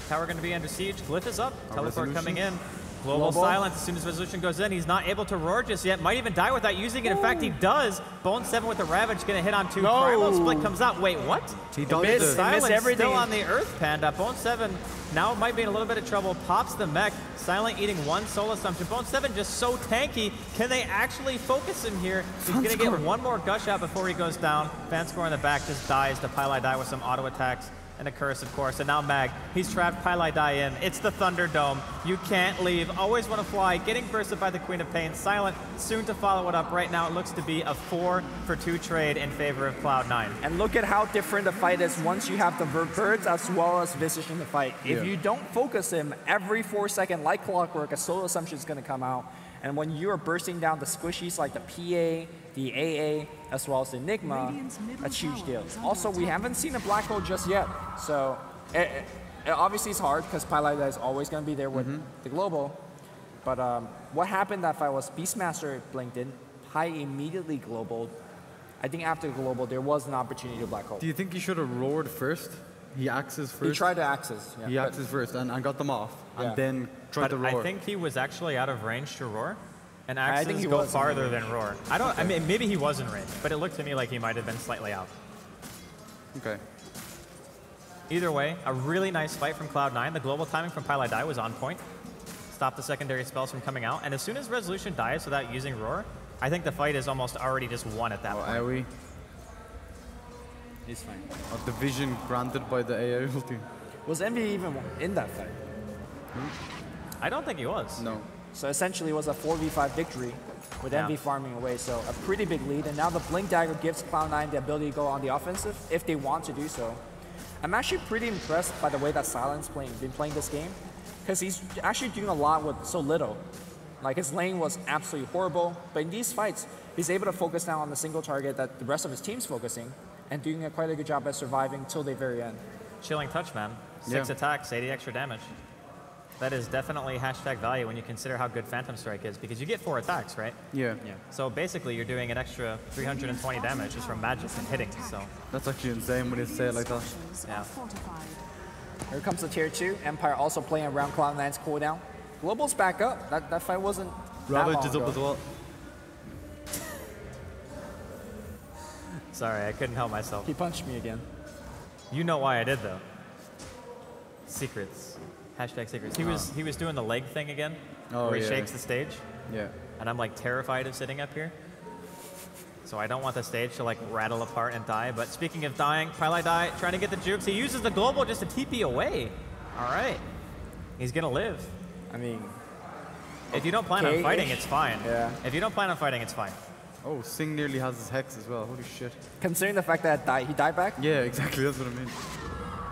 S2: tower going to be under siege. Glyph is up. Teleport coming in. Global silence as soon as Resolution goes in. He's not able to roar just yet. Might even die without using it. In fact, he does. Bone7 with the Ravage going to hit on 2. Primal Split comes out. Wait, what?
S4: He
S2: missed everything. Still on the Earth Panda. Bone7 now might be in a little bit of trouble. Pops the mech. Silent eating 1 soul assumption. Bone7 just so tanky. Can they actually focus him here? He's going to get one more gush out before he goes down. Fanscore in the back just dies. The Pylai Die with some auto attacks. And a curse, of course. And now Mag, he's trapped. Pylai Die in. It's the Thunderdome. You can't leave. Always want to fly. Getting bursted by the Queen of Pain. Silent soon to follow it up. Right now it looks to be a 4-for-2 trade in favor of Cloud9.
S3: And look at how different the fight is once you have the birds as well as Visage in the fight. If you don't focus him, every 4 second, like clockwork, a solo assumption is going to come out. And when you are bursting down the squishies like the PA, the AA, as well as the Enigma, that's huge deal. Also, we haven't seen a black hole just yet. So it obviously it's hard because Pylai is always going to be there with the global. But what happened that fight was Beastmaster blinked in, Pi immediately global. I think after global, there was an opportunity to black hole.
S4: Do you think he should have roared first? He axes first.
S3: He tried to axes. Yeah,
S4: he axes first and got them off, and then tried to roar.
S2: I think he was actually out of range to roar, and axes go farther than roar. I mean, maybe he was in range, but it looked to me like he might have been slightly out.
S4: Okay.
S2: Either way, a really nice fight from Cloud9. The global timing from Pylai was on point. Stopped the secondary spells from coming out, and as soon as Resolution dies without using roar, I think the fight is almost already just won at that point.
S4: AoE.
S3: He's fine.
S4: The vision granted by the AI ulti.
S3: Was Envy even in that fight?
S2: I don't think he was.
S4: No.
S3: So essentially it was a 4v5 victory with Envy farming away, so a pretty big lead. And now the Blink Dagger gives Cloud9 the ability to go on the offensive if they want to do so. I'm actually pretty impressed by the way that Silence been playing this game, because he's actually doing a lot with so little. Like, his lane was absolutely horrible, but in these fights, he's able to focus now on the single target that the rest of his team's focusing, and doing quite a good job at surviving till the very end.
S2: Chilling touch, man. 6 attacks, 80 extra damage. That is definitely hashtag value when you consider how good Phantom Strike is, because you get 4 attacks, right?
S4: Yeah.
S2: So basically, you're doing an extra 320 damage just from magic and hitting. So
S4: that's actually insane when you say it like that.
S2: Yeah.
S3: Here comes the tier 2. Empire also playing around Cloud9's cooldown. Global's back up. That fight wasn't that long
S4: Ravage is up as well.
S2: Sorry, I couldn't help myself.
S3: He punched me again.
S2: You know why I did, though. Secrets. Hashtag secrets. He was doing the leg thing again, where he shakes the stage.
S4: Yeah.
S2: And I'm like terrified of sitting up here. So I don't want the stage to like rattle apart and die. But speaking of dying, Pylai trying to get the jukes. He uses the global just to TP away. All right. He's gonna live.
S3: I mean,
S2: if you don't plan on fighting, it's fine.
S3: Yeah.
S2: If you don't plan on fighting, it's fine.
S4: Oh, Sing nearly has his Hex as well. Holy shit.
S3: Considering the fact that he died back?
S4: Yeah, exactly. That's what I mean.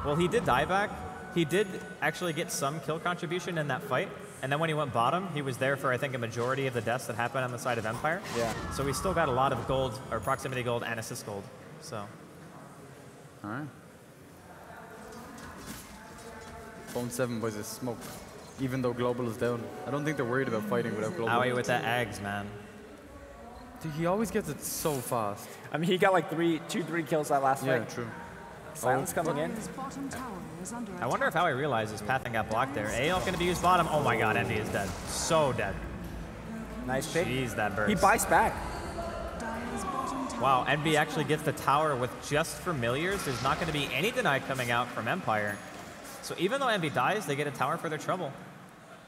S2: Well, he did die back. He did actually get some kill contribution in that fight. And then when he went bottom, he was there for, I think, a majority of the deaths that happened on the side of Empire.
S3: Yeah.
S2: So he still got a lot of gold, or proximity gold and assist gold. So.
S4: All right. Bone 7 was a smoke, even though Global is down. I don't think they're worried about fighting without Global.
S2: Owie with that Ags, man.
S4: Dude, he always gets it so fast.
S3: I mean, he got like 2-3 kills that last fight.
S4: Yeah, true.
S3: Silence coming in.
S2: I wonder if Owie realizes Pathan got blocked there. AL going to be used bottom. Oh my god, Envy is dead. So dead.
S3: Nice pick.
S2: Jeez, that burst.
S3: He bites back.
S2: Wow, Envy actually gets the tower with just familiars. There's not going to be any denied coming out from Empire. So even though Envy dies, they get a tower for their trouble.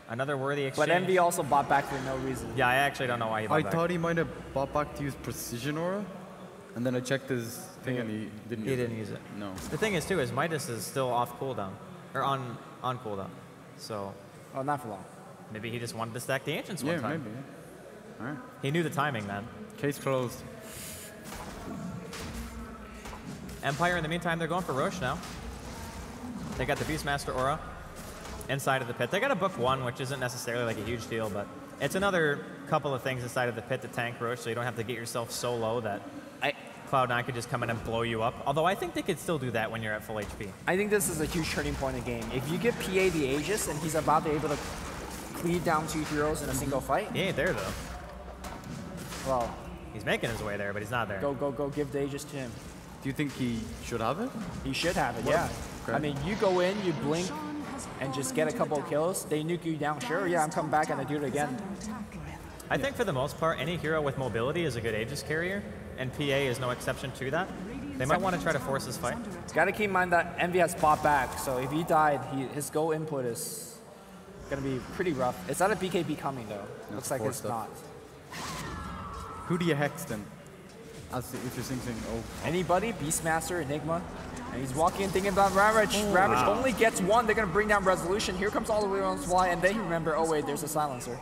S2: Another worthy exchange.
S3: But Envy also bought back for no reason.
S2: Yeah, I actually don't know why he bought back.
S4: I thought he might have bought back to use Precision Aura, and then I checked his thing and he didn't
S2: use it.
S4: No.
S2: The thing is, too, is Midas is still off cooldown. Or on cooldown. So.
S3: Oh, not for long.
S2: Maybe he just wanted to stack the Ancients one time.
S4: Maybe. Yeah. All right.
S2: He knew the timing, man.
S4: Case closed.
S2: Empire, in the meantime, they're going for Roche now. They got the Beastmaster Aura inside of the pit. They got a book 1, which isn't necessarily like a huge deal, but it's another couple of things inside of the pit to tank Roche, so you don't have to get yourself so low that Cloud9 could just come in and blow you up. Although I think they could still do that when you're at full HP.
S3: I think this is a huge turning point in the game. If you give PA the Aegis and he's about to be able to cleave down 2 heroes in a single fight.
S2: He ain't there, though.
S3: Well,
S2: he's making his way there, but he's not there.
S3: Go, give the Aegis to him.
S4: Do you think he should have it?
S3: He should have it, yeah. Okay. I mean, you go in, you blink, and just get a couple of kills. They nuke you down. Sure, yeah, I'm coming back and I do it again.
S2: I think for the most part, any hero with mobility is a good Aegis carrier, and PA is no exception to that. They might want to try to force this fight.
S3: Gotta keep in mind that Envy has bought back, so if he died, his go input is gonna be pretty rough. It's not a BKB coming though. Looks like it's not.
S4: Who do you hex then? As if you're thinking,
S3: anybody, Beastmaster, Enigma. And he's walking in thinking about Ravage. Ravage only gets 1. They're going to bring down Resolution. Here comes all the way on Fly, and then you remember, oh wait, there's a Silencer.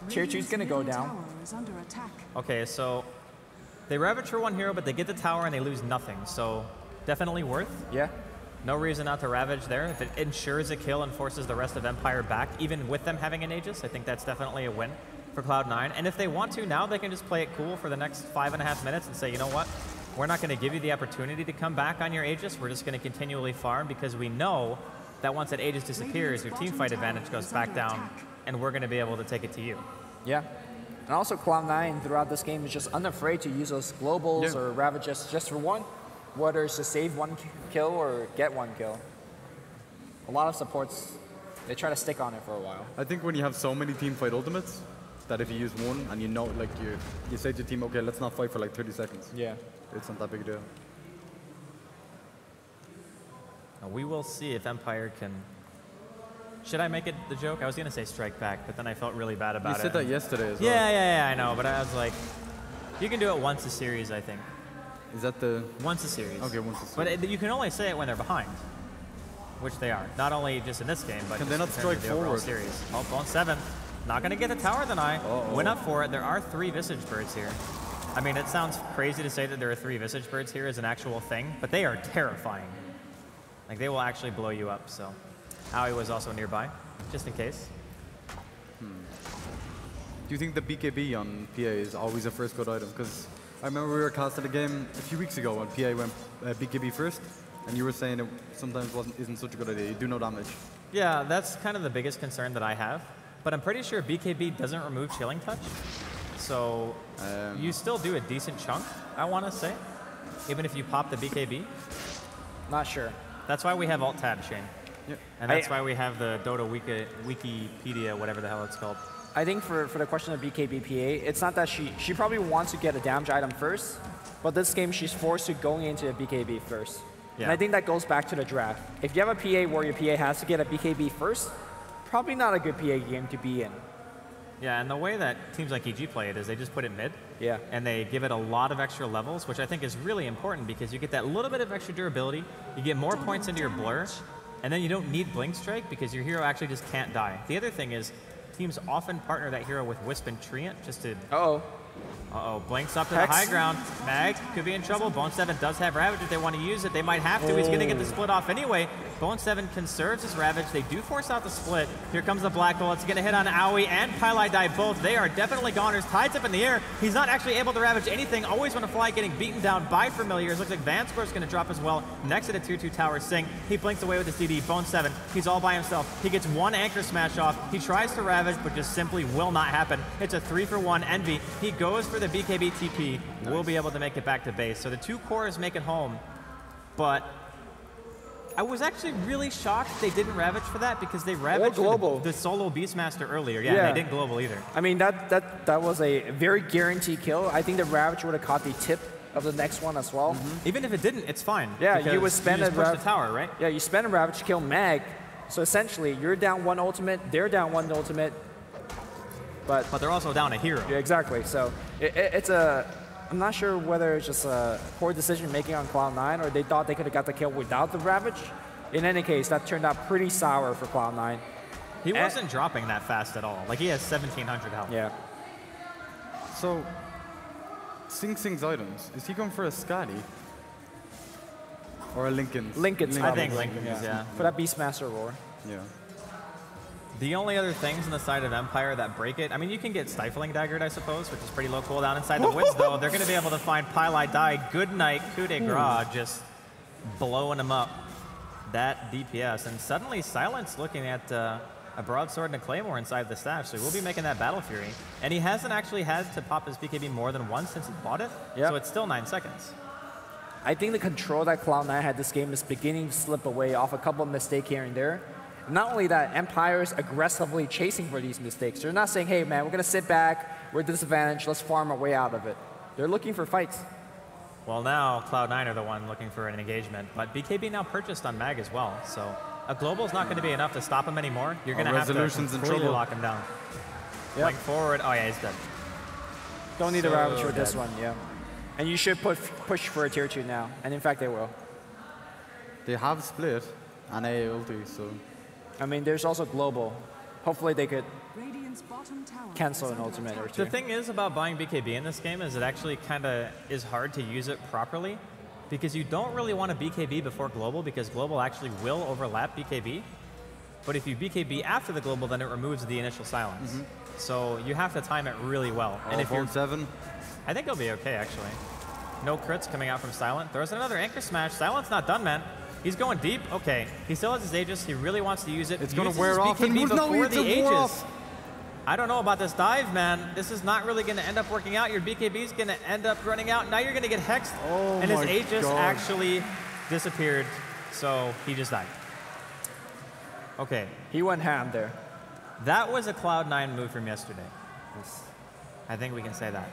S3: Tier 2's going to go down.
S2: Okay, so they Ravage for 1 hero, but they get the tower and they lose nothing. So definitely worth.
S3: Yeah.
S2: No reason not to Ravage there. If it ensures a kill and forces the rest of Empire back, even with them having an Aegis, I think that's definitely a win for Cloud9. And if they want to now, they can just play it cool for the next 5.5 minutes and say, you know what? We're not going to give you the opportunity to come back on your Aegis. We're just going to continually farm because we know that once that Aegis disappears, your team fight advantage goes back down, and we're going to be able to take it to you.
S3: Yeah. And also Cloud9 throughout this game is just unafraid to use those globals or Ravages just for 1. whether it's to save 1 kill or get 1 kill. A lot of supports, they try to stick on it for a while.
S4: I think when you have so many team fight ultimates, that if you use one and you know, like you say to your team, okay, let's not fight for like 30 seconds.
S3: Yeah.
S4: It's not that big a deal.
S2: We will see if Empire can... Should I make it the joke? I was going to say strike back, but then I felt really bad about it.
S4: You said that yesterday as well.
S2: Yeah, I know, but I was like, you can do it once a series, I think.
S4: Is that the...
S2: Once a series.
S4: Okay, once a series.
S2: But you can only say it when they're behind, which they are. Not only just in this game, but
S4: can they not strike forward?
S2: Series. Oh, Bone 7. Not going to get the tower deny. Went up for it. There are 3 Visage Birds here. I mean, it sounds crazy to say that there are 3 Visage Birds here as an actual thing, but they are terrifying. Like, they will actually blow you up, so... Howie was also nearby, just in case.
S4: Do you think the BKB on PA is always a first good item? Because I remember we were casting a game a few weeks ago when PA went BKB first, and you were saying it sometimes isn't such a good idea. You do no damage.
S2: Yeah, that's kind of the biggest concern that I have. But I'm pretty sure BKB doesn't remove Chilling Touch. So you still do a decent chunk, I want to say, even if you pop the BKB.
S3: Not sure.
S2: That's why we have Alt Tab, Shane.
S4: Yep.
S2: And that's why we have the Dota Wikipedia, whatever the hell it's called.
S3: I think for the question of BKBPA, it's not that she probably wants to get a damage item first, but this game she's forced to going into a BKB first. Yeah. And I think that goes back to the draft. If you have a PA where your PA has to get a BKB first, probably not a good PA game to be in.
S2: Yeah, and the way that teams like EG play it is they just put it mid.
S3: Yeah.
S2: And they give it a lot of extra levels, which I think is really important because you get that little bit of extra durability, you get more points into your blur, and then you don't need Blink Strike because your hero actually just can't die. The other thing is teams often partner that hero with Wisp and Treant just to... Uh-oh, Blinks up to the high ground. Mag could be in trouble. Bone 7 does have Ravage if they want to use it. They might have to. He's going to get the split off anyway. Bone 7 conserves his Ravage. They do force out the split. Here comes the Black Hole. It's going to hit on Aoi and Pylai Die both. They are definitely goners. Tide's up in the air. He's not actually able to Ravage anything. Always want to fly, getting beaten down by Familiars. Looks like Vanscore's going to drop as well. Next to the tier 2 tower, Sing. He blinks away with his CD. Bone 7, he's all by himself. He gets one Anchor Smash off. He tries to Ravage, but just simply will not happen. It's a 3-for-1 Envy. He goes for the BKB TP. Will be able to make it back to base. So the 2 cores make it home, but I was actually really shocked they didn't Ravage for that because they ravaged the solo Beastmaster earlier. Yeah, they didn't global either.
S3: I mean, that was a very guaranteed kill. I think the Ravage would have caught the tip of the next one as well.
S2: Even if it didn't, it's fine.
S3: Yeah, you would spend
S2: a the tower, right?
S3: Yeah, you spend a Ravage to kill Mag. So essentially, you're down 1 ultimate, they're down 1 ultimate. But
S2: they're also down a hero.
S3: Yeah, exactly. So it's a... I'm not sure whether it's just a poor decision making on Cloud9 or they thought they could have got the kill without the Ravage. In any case, that turned out pretty sour for Cloud9.
S2: He wasn't dropping that fast at all. Like, he has 1,700 health.
S3: Yeah.
S4: So, Sing's items, is he going for a Scotty? Or a Lincoln?
S3: Lincoln's
S2: I think Lincoln's, yeah.
S3: For that Beastmaster roar.
S4: Yeah.
S2: The only other things on the side of Empire that break it, I mean, you can get Stifling Daggered, I suppose, which is pretty low cooldown inside the woods, though. They're going to be able to find Pylai Die. Good night, coup de grace, just blowing him up. That DPS. And suddenly, Silence looking at a Broadsword and a Claymore inside the stash, so we'll be making that Battle Fury. And he hasn't actually had to pop his BKB more than once since he bought it, so it's still 9 seconds.
S3: I think the control that Cloud9 had this game is beginning to slip away off a couple of mistakes here and there. Not only that, Empire is aggressively chasing for these mistakes. They're not saying, hey man, we're going to sit back, we're at disadvantage, let's farm our way out of it. They're looking for fights.
S2: Well, now Cloud9 are the one looking for an engagement, but BKB now purchased on Mag as well, so a global is not going to be enough to stop him anymore. You're going to have to completely lock him down. Going forward, oh yeah, he's dead.
S3: Don't need a Ravage for this one, yeah. And you should push for a tier 2 now, and in fact they will.
S4: They have split and AA ulti, so...
S3: I mean, there's also global. Hopefully they could cancel an ultimate or 2.
S2: The thing is about buying BKB in this game is it actually kind of is hard to use it properly because you don't really want to BKB before global because global actually will overlap BKB. But if you BKB after the global, then it removes the initial silence. So you have to time it really well.
S4: And if you're 7,
S2: I think it'll be okay actually. No crits coming out from Silent. Throws another Anchor Smash. Silent's not done, man. He's going deep. Okay. He still has his Aegis. He really wants to use it.
S4: It's going to wear off. And
S2: before the Aegis. I don't know about this dive, man. This is not really going to end up working out. Your BKB is going to end up running out. Now you're going to get hexed.
S4: Oh
S2: and his
S4: my
S2: Aegis
S4: God.
S2: actually disappeared, so he just died. Okay.
S3: He went ham there.
S2: That was a Cloud9 move from yesterday. I think we can say that.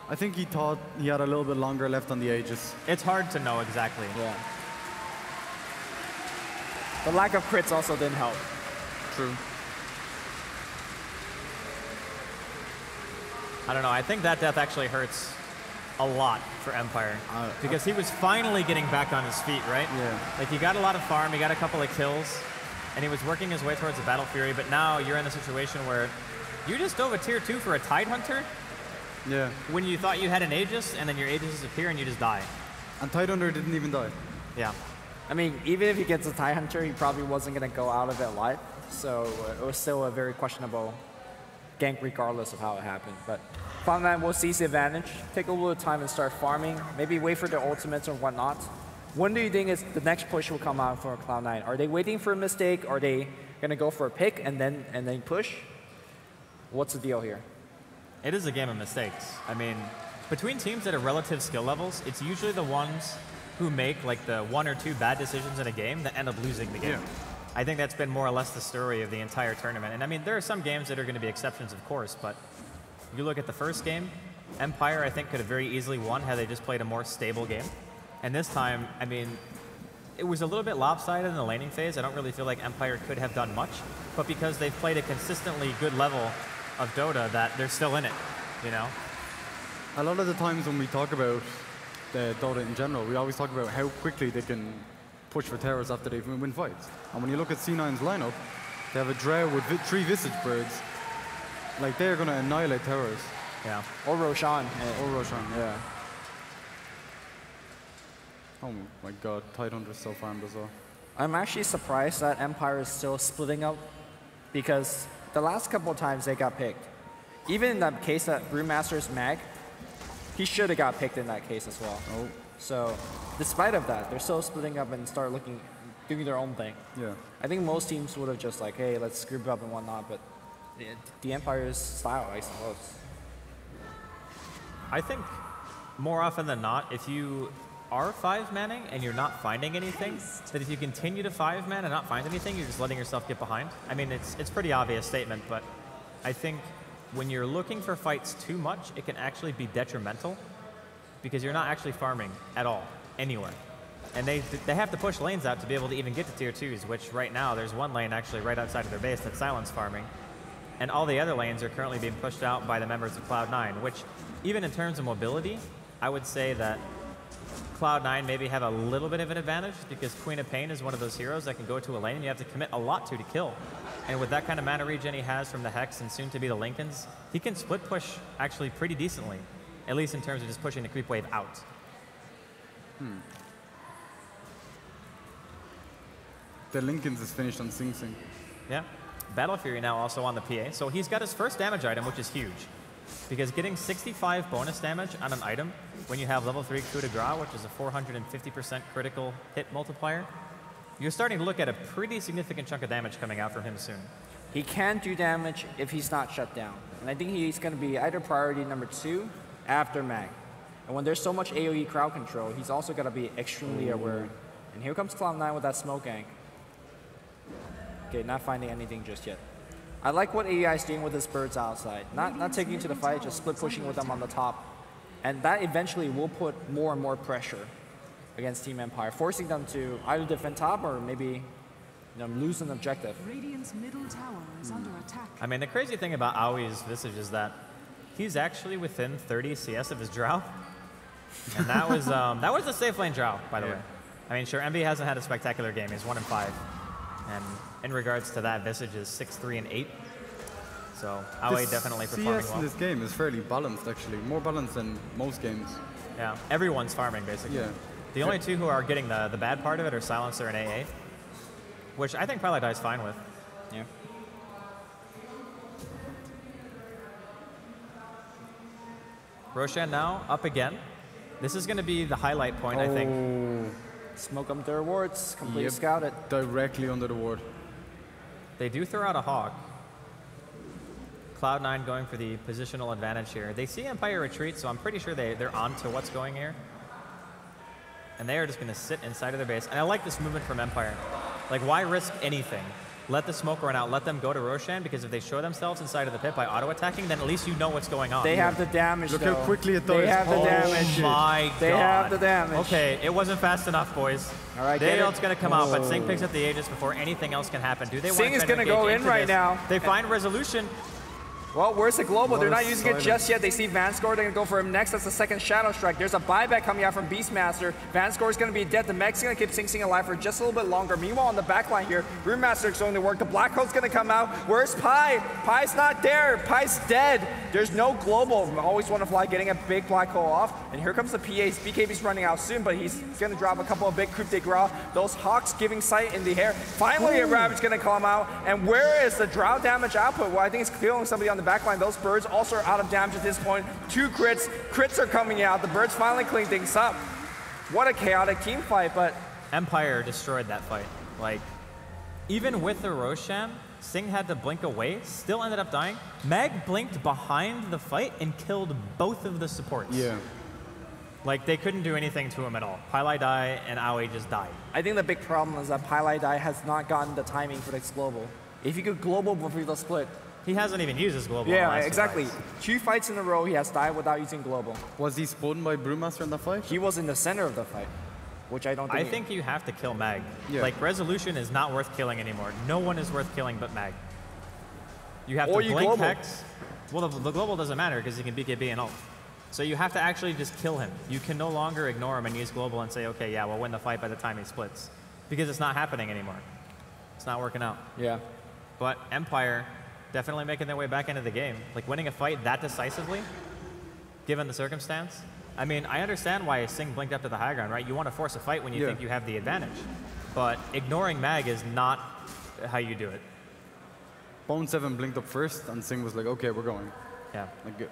S4: I think he thought he had a little bit longer left on the Aegis.
S2: It's hard to know exactly.
S3: Yeah. The lack of crits also didn't help.
S4: True.
S2: I don't know. I think that death actually hurts a lot for Empire. Because he was finally getting back on his feet, right?
S4: Yeah.
S2: Like, he got a lot of farm, he got a couple of kills, and he was working his way towards the Battle Fury, but now you're in a situation where you just dove a tier 2 for a Tide Hunter
S4: Yeah.
S2: when you thought you had an Aegis, and then your Aegis disappear and you just die.
S4: And Tidehunter didn't even die.
S2: Yeah.
S3: I mean, even if he gets a TIE Hunter, he probably wasn't going to go out of it alive. So it was still a very questionable gank regardless of how it happened. But Cloud9 will seize the advantage, take a little time and start farming, maybe wait for the ultimates or whatnot. When do you think is the next push will come out for Cloud9? Are they waiting for a mistake? Are they going to go for a pick and then push? What's the deal here?
S2: It is a game of mistakes. I mean, between teams that are relative skill levels, it's usually the ones who make like the 1 or 2 bad decisions in a game that end up losing the game.
S4: Yeah.
S2: I think that's been more or less the story of the entire tournament. And I mean, there are some games that are going to be exceptions, of course, but you look at the first game, Empire, I think, could have very easily won had they just played a more stable game. And this time, I mean, it was a little bit lopsided in the laning phase. I don't really feel like Empire could have done much, but because they've played a consistently good level of Dota, that they're still in it, you know?
S4: A lot of the times when we talk about the Dota in general, we always talk about how quickly they can push for towers after they win fights. And when you look at C9's lineup, they have a Drow with 3 Visage Birds. Like, they're going to annihilate towers.
S2: Yeah.
S3: Or Roshan.
S4: Or Roshan, yeah. Oh my God, Tidehunter's so farmed as well.
S3: I'm actually surprised that Empire is still splitting up because the last couple of times they got picked, even in that case that Brewmaster's mag, he should have got picked in that case as well.
S4: Oh.
S3: So, despite of that, they're still splitting up and start doing their own thing.
S4: Yeah.
S3: I think most teams would have just like, hey, let's group up and whatnot, but the Empire's style, I suppose.
S2: I think more often than not, if you are 5-manning and you're not finding anything, that if you continue to 5-man and not find anything, you're just letting yourself get behind. I mean, it's pretty obvious statement, but I think when you're looking for fights too much, it can actually be detrimental because you're not actually farming at all, anywhere. And they have to push lanes out to be able to even get to tier 2s, which right now there's one lane actually right outside of their base that's silence farming. And all the other lanes are currently being pushed out by the members of Cloud9, which even in terms of mobility, I would say that Cloud9 maybe have a little bit of an advantage because Queen of Pain is one of those heroes that can go to a lane and you have to commit a lot to kill. And with that kind of mana regen he has from the Hex and soon to be the Lincolns, he can split push actually pretty decently, at least in terms of just pushing the creep wave out.
S4: The Lincolns is finished on Sing Sing.
S2: Yeah. Battle Fury now also on the PA, so he's got his first damage item, which is huge. Because getting 65 bonus damage on an item when you have level 3 coup de grace, which is a 450% critical hit multiplier, you're starting to look at a pretty significant chunk of damage coming out from him soon.
S3: He can do damage if he's not shut down. And I think he's going to be either priority number 2 after Mag. And when there's so much AoE crowd control, he's also got to be extremely aware. And here comes Cloud9 with that smoke gank. Okay, not finding anything just yet. I like what AEI is doing with his birds outside. Not taking you to the fight, just split pushing with them on the top. And that eventually will put more and more pressure against Team Empire, forcing them to either defend top or maybe lose an objective.
S6: Radiant's middle tower is under attack.
S2: I mean, the crazy thing about Aui's Visage is that he's actually within 30 CS of his Drow. And that was a safe lane Drow, by the way. I mean, sure, MB hasn't had a spectacular game. He's 1-5. And in regards to that, Visage is 6-3 and 8. So Aui definitely performing
S4: CS
S2: well.
S4: in this game is fairly balanced, actually. More balanced than most games.
S2: Yeah, everyone's farming, basically.
S4: Yeah.
S2: The only two who are getting the bad part of it are Silencer and AA, which I think Probably Die's fine with.
S3: Yeah.
S2: Roshan now up again. This is going to be the highlight point, I think.
S3: Smoke them their wards, completely scouted.
S4: Directly under the ward.
S2: They do throw out a Hawk. Cloud9 going for the positional advantage here. They see Empire retreat, so I'm pretty sure they're on to what's going here. And they are just going to sit inside of their base. And I like this movement from Empire. Like, why risk anything? Let the smoke run out. Let them go to Roshan, because if they show themselves inside of the pit by auto-attacking, then at least you know what's going on.
S3: They have the damage,
S4: Look
S3: though.
S4: how quickly it does.
S3: They have the damage.
S2: Oh my God.
S3: They have the damage.
S2: Okay, it wasn't fast enough, boys.
S3: All right,
S2: They know it's going to come out, but Sing picks up the Aegis before anything else can happen. Do they
S3: Sing
S2: want
S3: is
S2: to
S3: going to go in right now.
S2: They find resolution.
S3: Well, where's the global? They're not using
S4: silence.
S3: it just yet. They see Vanscore. They're going to go for him next. That's the second Shadow Strike. There's a buyback coming out from Beastmaster. Vanscore is going to be dead. The mech's going to keep Sing alive for just a little bit longer. Meanwhile, on the back line here, Brewmaster is going to work. The Black Hole's going to come out. Where's Pi? Pi's not there. Pi's dead. There's no global. Always want to fly, getting a big Black Hole off. And here comes the PAs. BKB's running out soon, but he's going to drop a couple of big coup de grace. Those Hawks giving sight in the air. Finally, a Ravage is going to come out. And where is the drow damage output? Well, I think it's killing somebody on the back line. Those birds also are out of damage at this point. 2 crits. Crits are coming out. The birds finally clean things up. What a chaotic team fight, but
S2: Empire destroyed that fight. Like, even with the Roshan, Sing had to blink away, still ended up dying. Mag blinked behind the fight and killed both of the supports.
S4: Yeah.
S2: Like, they couldn't do anything to him at all. Pylai Dai and Aoi just died.
S3: I think the big problem is that Pylai Dai has not gotten the timing for this global. If you could global before the split.
S2: He hasn't even used his global.
S3: Yeah,
S2: last
S3: exactly.
S2: fights.
S3: 2 fights in a row, he has died without using global.
S4: Was he spotted by Brewmaster in that fight?
S3: He was in the center of the fight, which I don't think.
S2: I think you have to kill Mag.
S4: Yeah.
S2: Like, Resolution is not worth killing anymore. No one is worth killing but Mag. You have
S3: Or
S2: to
S3: you
S2: blink
S3: global.
S2: Hex. Well, the global doesn't matter because he can BKB and ult. So you have to actually just kill him. You can no longer ignore him and use global and say, okay, yeah, we'll win the fight by the time he splits. Because it's not happening anymore. It's not working out.
S3: Yeah.
S2: But Empire definitely making their way back into the game. Like, winning a fight that decisively, given the circumstance. I mean, I understand why Sing blinked up to the high ground, right? You want to force a fight when you think you have the advantage. But ignoring Mag is not how you do it.
S4: Bone 7 blinked up first, and Sing was like, okay, we're going.
S2: Yeah.
S4: Like, good.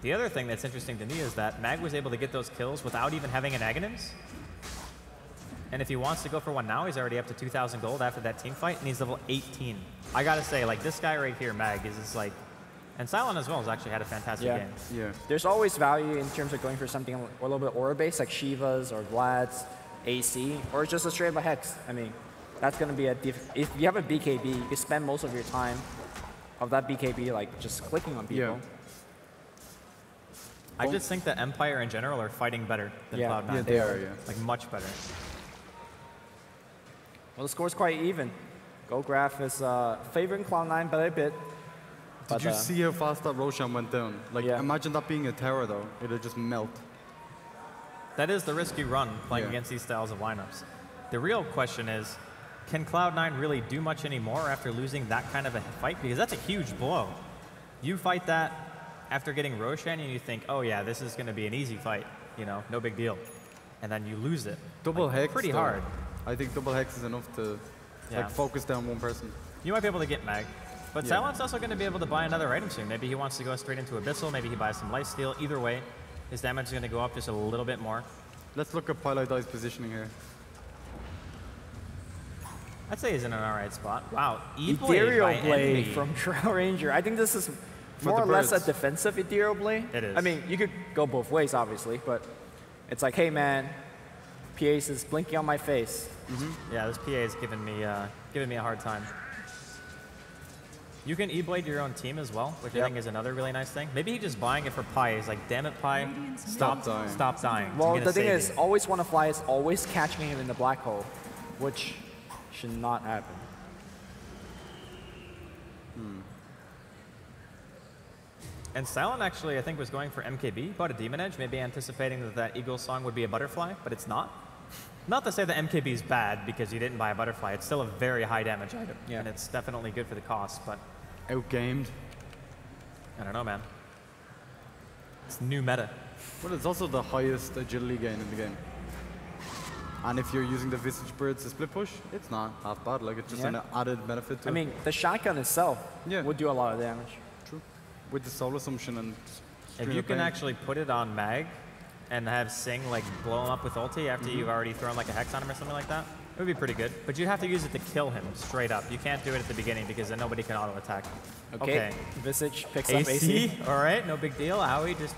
S2: The other thing that's interesting to me is that Mag was able to get those kills without even having an Aghanims. And if he wants to go for one now, he's already up to 2,000 gold after that team fight, and he's level 18. I gotta say, like, this guy right here, Mag, is just like, and Silent as well has actually had a fantastic game.
S4: Yeah.
S3: There's always value in terms of going for something a little bit aura-based, like Shiva's or Vlad's, AC, or just a straight up Hex. I mean, that's going to be if you have a BKB, you can spend most of your time of that BKB like just clicking on people.
S4: Yeah.
S2: I just think that Empire in general are fighting better than Cloud9.
S4: Yeah, they are, yeah.
S2: Like, much better.
S3: Well, the score's quite even. GoGraph is favoring Cloud9 by a bit.
S4: Did you see how fast that Roshan went down? Like,
S3: Yeah.
S4: imagine that being a tower, though. It would just melt.
S2: That is the risk you run playing against these styles of lineups. The real question is, can Cloud9 really do much anymore after losing that kind of a fight? Because that's a huge blow. You fight that after getting Roshan and you think, oh yeah, this is going to be an easy fight. You know, no big deal. And then you lose it.
S4: Double
S2: like,
S4: Hex,
S2: pretty
S4: though.
S2: hard.
S4: I think double Hex is enough to like focus down one person.
S2: You might be able to get Mag. But Silent's also going to be able to buy another item soon. Maybe he wants to go straight into Abyssal. Maybe he buys some Lifesteal. Either way, his damage is going to go up just a little bit more.
S4: Let's look at Pylai Dai's positioning here.
S2: I'd say he's in an alright spot. Wow,
S3: Ethereal Blade from Drow Ranger. I think this is more or less a defensive Ethereal Blade.
S2: It is.
S3: I mean, you could go both ways, obviously, but it's like, hey man, PAs is blinking on my face.
S2: Yeah, this PA is giving me a hard time. You can E-Blade your own team as well, which I think is another really nice thing. Maybe he's just buying it for Pi. He's like, damn it, Pi, stop dying.
S3: Well, the thing is, always want to fly is always catching him in the black hole, which should not happen.
S2: And Silent actually, I think, was going for MKB, bought a Demon Edge, maybe anticipating that that Eagle song would be a butterfly, but it's not. Not to say that MKB is bad because you didn't buy a butterfly. It's still a very high damage item, and it's definitely good for the cost, but...
S4: Outgamed.
S2: I don't know, man. It's new meta.
S4: Well, it's also the highest agility gain in the game. And if you're using the Visage Birds to split push, it's not half bad. Like, it's just an added benefit to it.
S3: I mean, the shotgun itself would do a lot of damage.
S4: True. With the Soul Assumption and...
S2: If you can actually put it on Mag and have Sing like blow him up with ulti after you've already thrown like a hex on him or something like that. It would be pretty good. But you have to use it to kill him straight up. You can't do it at the beginning because then nobody can auto attack.
S3: Okay. Visage picks up AC.
S2: All right, no big deal. Howie just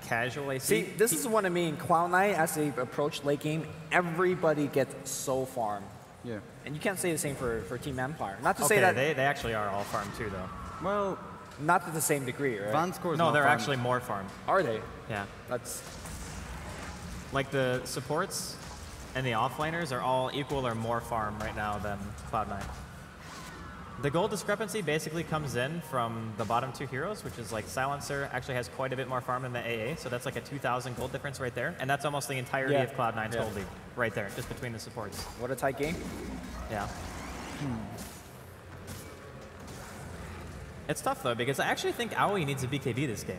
S2: casual AC.
S3: See, this is what I mean. Cloud9, as they approach late game, everybody gets so farm.
S4: Yeah.
S3: And you can't say the same for Team Empire. Not to say that
S2: they actually are all farm too, though.
S4: Well,
S3: not to the same degree, right?
S4: Van scores.
S2: No, they're
S4: farmed.
S2: actually more farm.
S3: Are they?
S2: Yeah.
S3: That's
S2: like the supports and the offlaners are all equal or more farm right now than Cloud9. The gold discrepancy basically comes in from the bottom 2 heroes, which is like Silencer actually has quite a bit more farm than the AA, so that's like a 2,000 gold difference right there, and that's almost the entirety of Cloud9's gold lead right there, just between the supports.
S3: What a tight game.
S2: Yeah. It's tough though, because I actually think Aoi needs a BKB this game.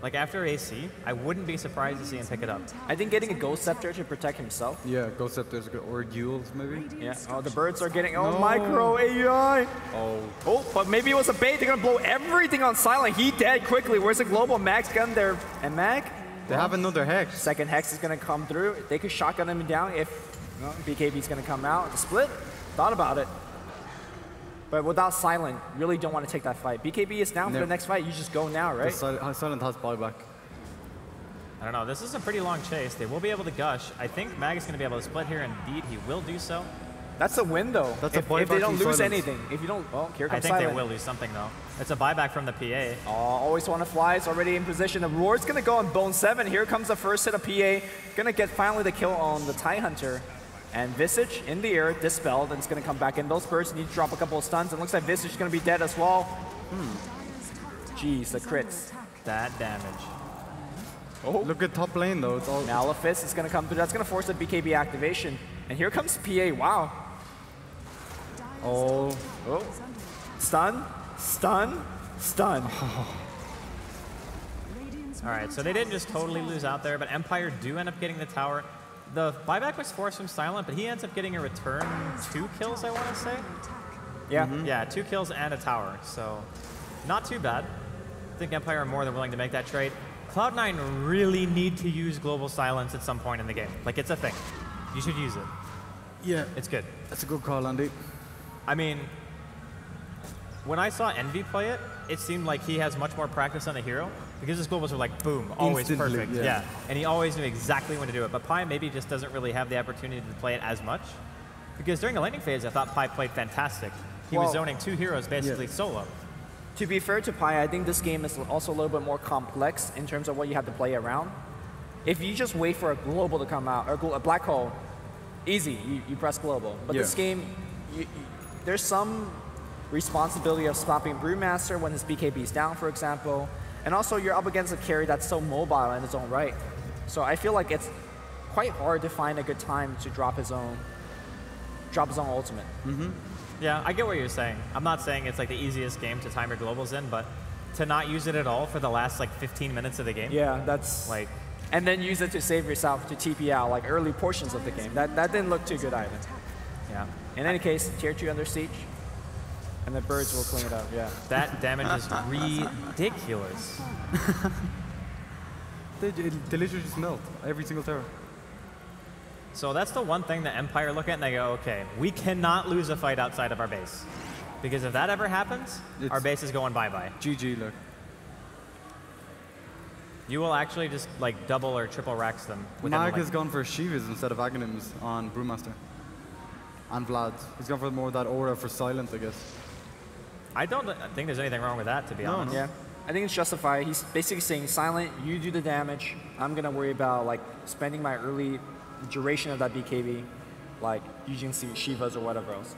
S2: Like after AC, I wouldn't be surprised to see him pick it up.
S3: I think getting a Ghost Scepter to protect himself.
S4: Yeah, Ghost Scepters or duels maybe.
S3: Yeah. Oh, the birds are getting micro AI. Oh, but maybe it was a bait. They're gonna blow everything on Silent. He dead quickly. Where's the global? Mag's gun there, and Mag.
S4: They have another hex.
S3: Second hex is gonna come through. They could shotgun him down if BKB's gonna come out. The split. Thought about it. But without Silent, really don't want to take that fight. BKB is down for the next fight. You just go now, right?
S4: Silent has buyback.
S2: I don't know. This is a pretty long chase. They will be able to gush. I think Mag is going to be able to split here. Indeed, he will do so.
S3: That's a win, though.
S4: That's
S3: if they don't lose anything. If you don't, well, here comes Silent.
S2: I think they will lose something, though. It's a buyback from the PA.
S3: Oh, always want to fly. It's already in position. The Roar's going to go on Bone 7. Here comes the first hit of PA. Going to get finally the kill on the TIE Hunter. And Visage in the air, dispelled, and it's going to come back in. Those birds need to drop a couple of stuns. And looks like Visage is going to be dead as well. Jeez, the crits.
S2: That damage.
S4: Oh, look at top lane though. It's all
S3: Malefice is going to come through. That's going to force the BKB activation. And here comes PA. Wow.
S4: Oh.
S3: Stun, stun, stun.
S2: All right, so they didn't just totally lose out there, but Empire do end up getting the tower. The buyback was forced from Silent, but he ends up getting a return 2 kills, I want to say.
S3: Yeah.
S2: Yeah, 2 kills and a tower, so not too bad. I think Empire are more than willing to make that trade. Cloud9 really need to use Global Silence at some point in the game. Like, it's a thing. You should use it.
S4: Yeah.
S2: It's good.
S4: That's a good call, Andy.
S2: I mean, when I saw Envy play it, it seemed like he has much more practice on the hero because his globals were like, boom, always
S4: instantly,
S2: perfect. Yeah. And he always knew exactly when to do it. But Pi maybe just doesn't really have the opportunity to play it as much. Because during the laning phase, I thought Pi played fantastic. He was zoning 2 heroes basically solo.
S3: To be fair to Pi, I think this game is also a little bit more complex in terms of what you have to play around. If you just wait for a global to come out, or a black hole, easy, you press global. But this game, there's some responsibility of stopping Brewmaster when his BKB is down, for example. And also you're up against a carry that's so mobile in its own right. So I feel like it's quite hard to find a good time to drop his own ultimate.
S2: Yeah, I get what you're saying. I'm not saying it's like the easiest game to time your globals in, but to not use it at all for the last like 15 minutes of the game.
S3: Yeah, that's
S2: like,
S3: and then use it to save yourself to TP out like early portions of the game. That didn't look too good either.
S2: Yeah.
S3: In any case, tier 2 under siege. And the birds will clean it up, yeah.
S2: That damage is ridiculous.
S4: They literally just melt every single tower.
S2: So that's the one thing that Empire look at and they go, okay, we cannot lose a fight outside of our base. Because if that ever happens, our base is going bye-bye.
S4: GG, look.
S2: You will actually just like double or triple racks them.
S4: Mag has gone for Shivas instead of Aghanims on Brewmaster. And Vlad's. He's gone for more of that aura for Silent, I guess.
S2: I don't think there's anything wrong with that, to be honest.
S3: Yeah, I think it's justified. He's basically saying, Silent, you do the damage. I'm going to worry about like spending my early duration of that BKB, like using Shivas or whatever else.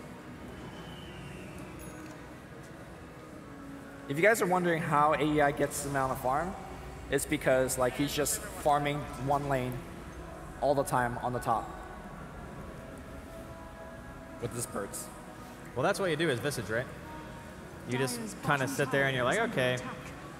S3: If you guys are wondering how AEI gets the amount of farm, it's because like he's just farming one lane all the time on the top with his birds.
S2: Well, that's what you do as Visage, right? You just kind of sit there and you're like, okay,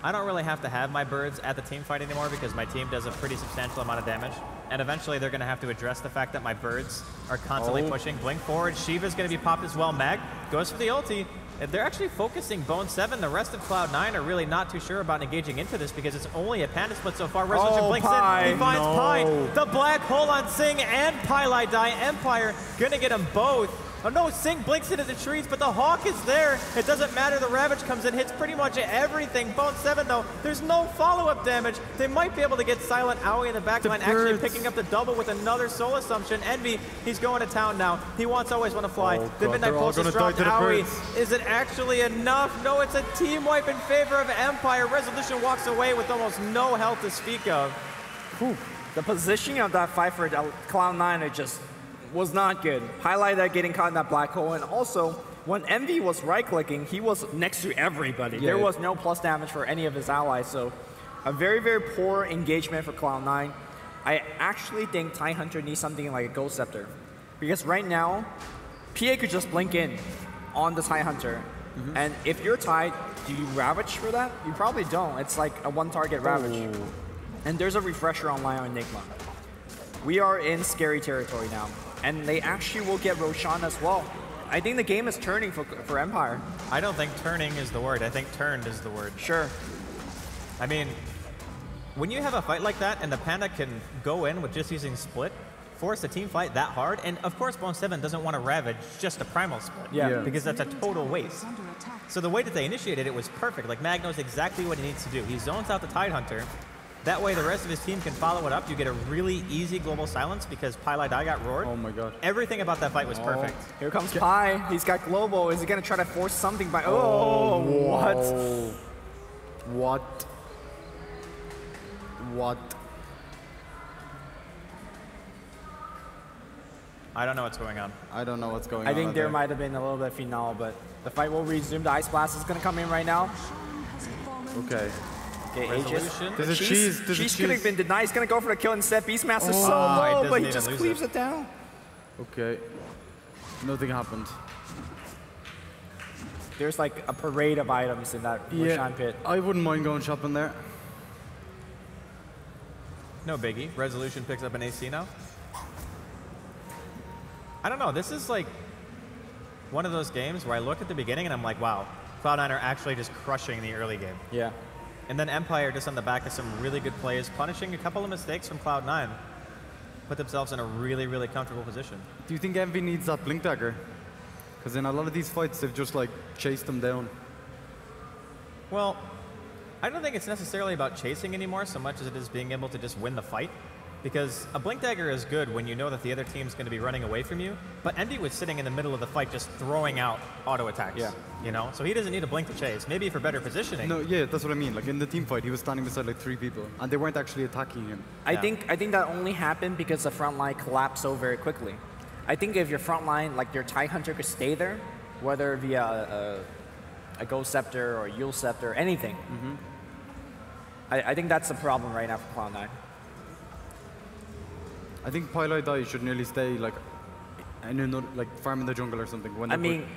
S2: I don't really have to have my birds at the team fight anymore because my team does a pretty substantial amount of damage. And eventually they're going to have to address the fact that my birds are constantly pushing. Blink forward, Shiva's going to be popped as well. Mag goes for the ulti. They're actually focusing Bone 7. The rest of Cloud9 are really not too sure about engaging into this because it's only a panda split so far. Resolution blinks in, he finds Pi. The black hole on Sing and Pylai die. Empire gonna get them both. Oh no, Sing blinks into the trees, but the Hawk is there. It doesn't matter, the Ravage comes in, hits pretty much everything. Bone 7 though, there's no follow-up damage. They might be able to get Silent Owie in the backline, actually picking up the double with another Soul Assumption. Envy, he's going to town now. He always want to fly. The Midnight Pulse is dropped. Owie, is it actually enough? No, it's a team wipe in favor of Empire. Resolution walks away with almost no health to speak of.
S3: Whew. The positioning of that fight for Cloud9, it just was not good. Highlight that getting caught in that black hole, and also when Envy was right-clicking, he was next to everybody. There was no plus damage for any of his allies, so a very, very poor engagement for Cloud9. I actually think Tidehunter needs something like a Ghost Scepter, because right now, PA could just blink in on the Tidehunter, and if you're Tide, do you Ravage for that? You probably don't. It's like a one-target Ravage. And there's a refresher on Lion Enigma. We are in scary territory now. And they actually will get Roshan as well. I think the game is turning for Empire.
S2: I don't think turning is the word. I think turned is the word.
S3: Sure.
S2: I mean, when you have a fight like that and the Panda can go in with just using split, force a team fight that hard, and of course Bone 7 doesn't want to Ravage just a primal split. Because that's a total waste. So the way that they initiated it was perfect. Like, Mag knows exactly what he needs to do. He zones out the Tidehunter. That way the rest of his team can follow it up. You get a really easy global silence because Pylai Dai got roared.
S4: Oh my god.
S2: Everything about that fight was perfect.
S3: Here comes Pi. He's got global. Is he going to try to force something by... what?
S4: What? What?
S2: I don't know what's going on.
S4: I don't know what's going on.
S3: I think there might have been a little bit of final, but the fight will resume. The Ice Blast is going to come in right now.
S4: Okay.
S3: Okay,
S2: Resolution.
S4: Does it cheese?
S3: Cheese could have been denied. He's going to go for the kill instead. Beastmaster so low, but he just cleaves it down.
S4: Okay. Nothing happened.
S3: There's like a parade of items in that Roshan pit.
S4: I wouldn't mind going shopping there.
S2: No biggie. Resolution picks up an AC now. I don't know. This is like one of those games where I look at the beginning and I'm like, wow, Cloud9 are actually just crushing the early game.
S3: Yeah.
S2: And then Empire, just on the back of some really good plays, punishing a couple of mistakes from Cloud9, put themselves in a really, really comfortable position.
S4: Do you think Envy needs that Blink Dagger? Because in a lot of these fights, they've just like chased them down.
S2: Well, I don't think it's necessarily about chasing anymore so much as it is being able to just win the fight. Because a Blink Dagger is good when you know that the other team's going to be running away from you, but Envy was sitting in the middle of the fight just throwing out auto attacks. Yeah. You know? So he doesn't need a Blink to chase. Maybe for better positioning.
S4: No, yeah, that's what I mean. Like in the team fight, he was standing beside like 3 people, and they weren't actually attacking him.
S3: I think that only happened because the front line collapsed so very quickly. I think if your front line, like your Tidehunter, could stay there, whether via a Ghost Scepter or Yule Scepter, anything, I think that's the problem right now for Cloud9.
S4: I think Pylai Dai should nearly stay like in another, like farm in the jungle or something.
S3: I mean,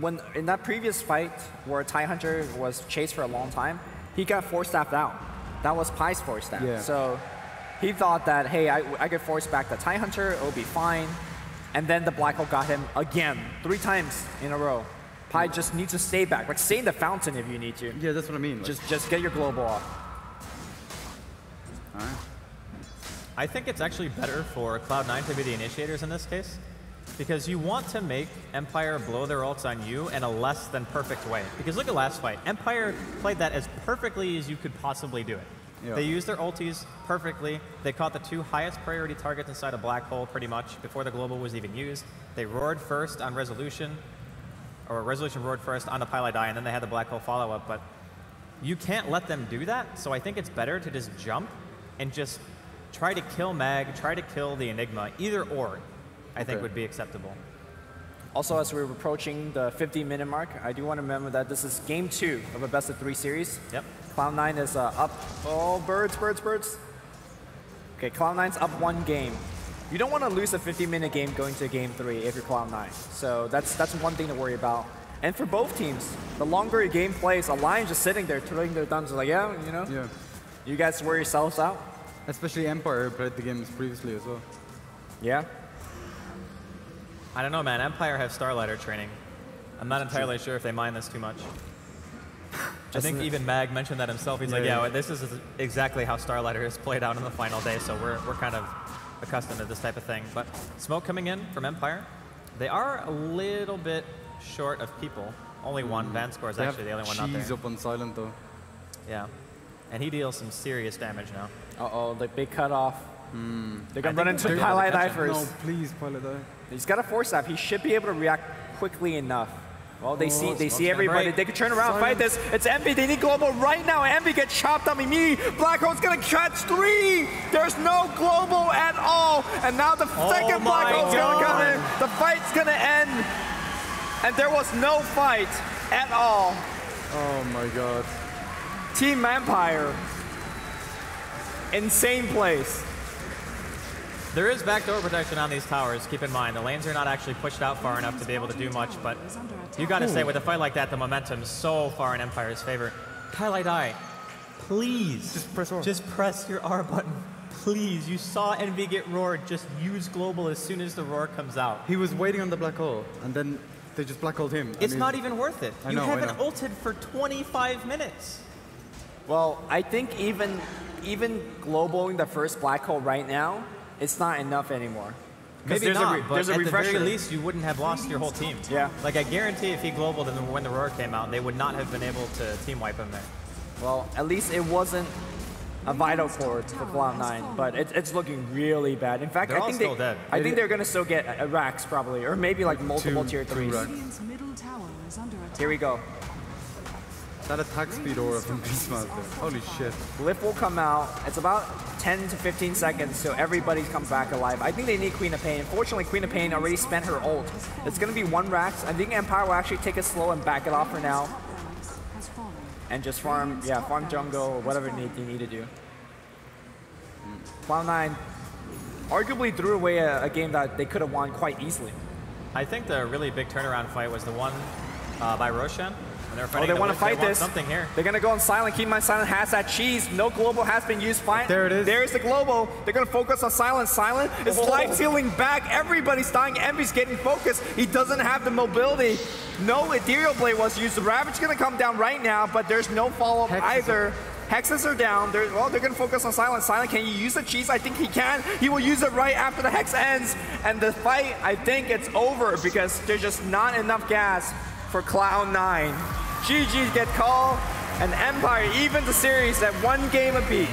S3: when in that previous fight where Tidehunter was chased for a long time, he got force staffed out. That was Pi's force staff. Yeah. So he thought that, hey, I could force back the Tidehunter, it'll be fine. And then the Black Hole got him again, 3 times in a row. Pi just needs to stay back. Like, stay in the fountain if you need to.
S4: Yeah, that's what I mean.
S3: Like, just get your global off.
S4: All right.
S2: I think it's actually better for Cloud9 to be the initiators in this case, because you want to make Empire blow their ults on you in a less than perfect way. Because look at last fight. Empire played that as perfectly as you could possibly do it. Yeah. They used their ultis perfectly. They caught the 2 highest priority targets inside a black hole pretty much before the global was even used. They roared first on Resolution, or Resolution roared first on the Pylai Dai, and then they had the black hole follow-up. But you can't let them do that, so I think it's better to just jump and just try to kill Mag, try to kill the Enigma. Either or, I think would be acceptable.
S3: Also, as we're approaching the 50-minute mark, I do want to remember that this is game 2 of a best-of-3 series.
S2: Yep.
S3: Cloud9 is up. Oh, birds. Okay, Cloud9's up 1 game. You don't want to lose a 50-minute game going to game 3 if you're Cloud9. So that's one thing to worry about. And for both teams, the longer a game plays, Alliance just sitting there twiddling their thumbs like, yeah, you know, you guys wear yourselves out.
S4: Especially Empire played the games previously as well.
S3: Yeah.
S2: I don't know, man. Empire have Starlighter training. I'm not entirely sure if they mind this too much. I think even Mag mentioned that himself. He's like, yeah, this is exactly how Starlighter has played out on the final day, so we're kind of accustomed to this type of thing. But smoke coming in from Empire. They are a little bit short of people. Only one. Vanscore is actually the only one out there.
S4: Cheese up on Silent, though.
S2: Yeah. And he deals some serious damage now.
S3: Uh-oh, the big cutoff. They're going to run into Pilot Eye first.
S4: No, please, Pilot Eye.
S3: He's got a force up. He should be able to react quickly enough. Well, they see everybody. They can turn around, fight this. It's Envy. They need Global right now. Envy gets chopped up immediately. Black Hole's going to catch 3. There's no Global at all. And now the second Black Hole's going to come in. The fight's going to end. And there was no fight at all.
S4: Oh my god.
S3: Team Empire. Insane plays.
S2: There is backdoor protection on these towers. Keep in mind, the lanes are not actually pushed out far enough to be able to do much, but you got to say, with a fight like that, the momentum's so far in Empire's favor. Highlight Eye, please. Just press your R button. Please. You saw Envy get roared. Just use Global as soon as the roar comes out.
S4: He was waiting on the black hole, and then they just black holed him.
S2: It's not even worth it. You haven't ulted for 25 minutes.
S3: Well, I think even globaling the first black hole right now, it's not enough anymore.
S2: Maybe not, but at the very least, you wouldn't have lost your whole team.
S3: Yeah.
S2: Like, I guarantee if he globaled and when the roar came out, they would not have been able to team wipe him there.
S3: Well, at least it wasn't a vital chord for Cloud9, but it's looking really bad. In fact, I think they're going to still get a Rax probably, or maybe like multiple tier 3s. Here we go.
S4: That attack speed aura from Beastmaster. Holy shit.
S3: Glyph will come out. It's about 10 to 15 seconds, so everybody comes back alive. I think they need Queen of Pain. Unfortunately, Queen of Pain already spent her ult. It's going to be 1 Rax. I think Empire will actually take it slow and back it off for now. And just farm jungle or whatever you need to do. Cloud9 arguably threw away a game that they could have won quite easily.
S2: I think the really big turnaround fight was the one by Roshan.
S3: They want to fight this.
S2: Something here.
S3: They're going to go on Silent. Keep in mind, Silent has that cheese. No Global has been used. Fine.
S4: There it is.
S3: There's the Global. They're going to focus on Silent. Silent is life stealing back. Everybody's dying. Envy's getting focused. He doesn't have the mobility. No Ethereal Blade was used. The Ravage is going to come down right now, but there's no follow-up either. Hexes are down. They're going to focus on Silent. Silent, can you use the cheese? I think he can. He will use it right after the Hex ends. And the fight, I think it's over because there's just not enough gas for Cloud9. GG get called, and Empire evens the series at 1 game apiece.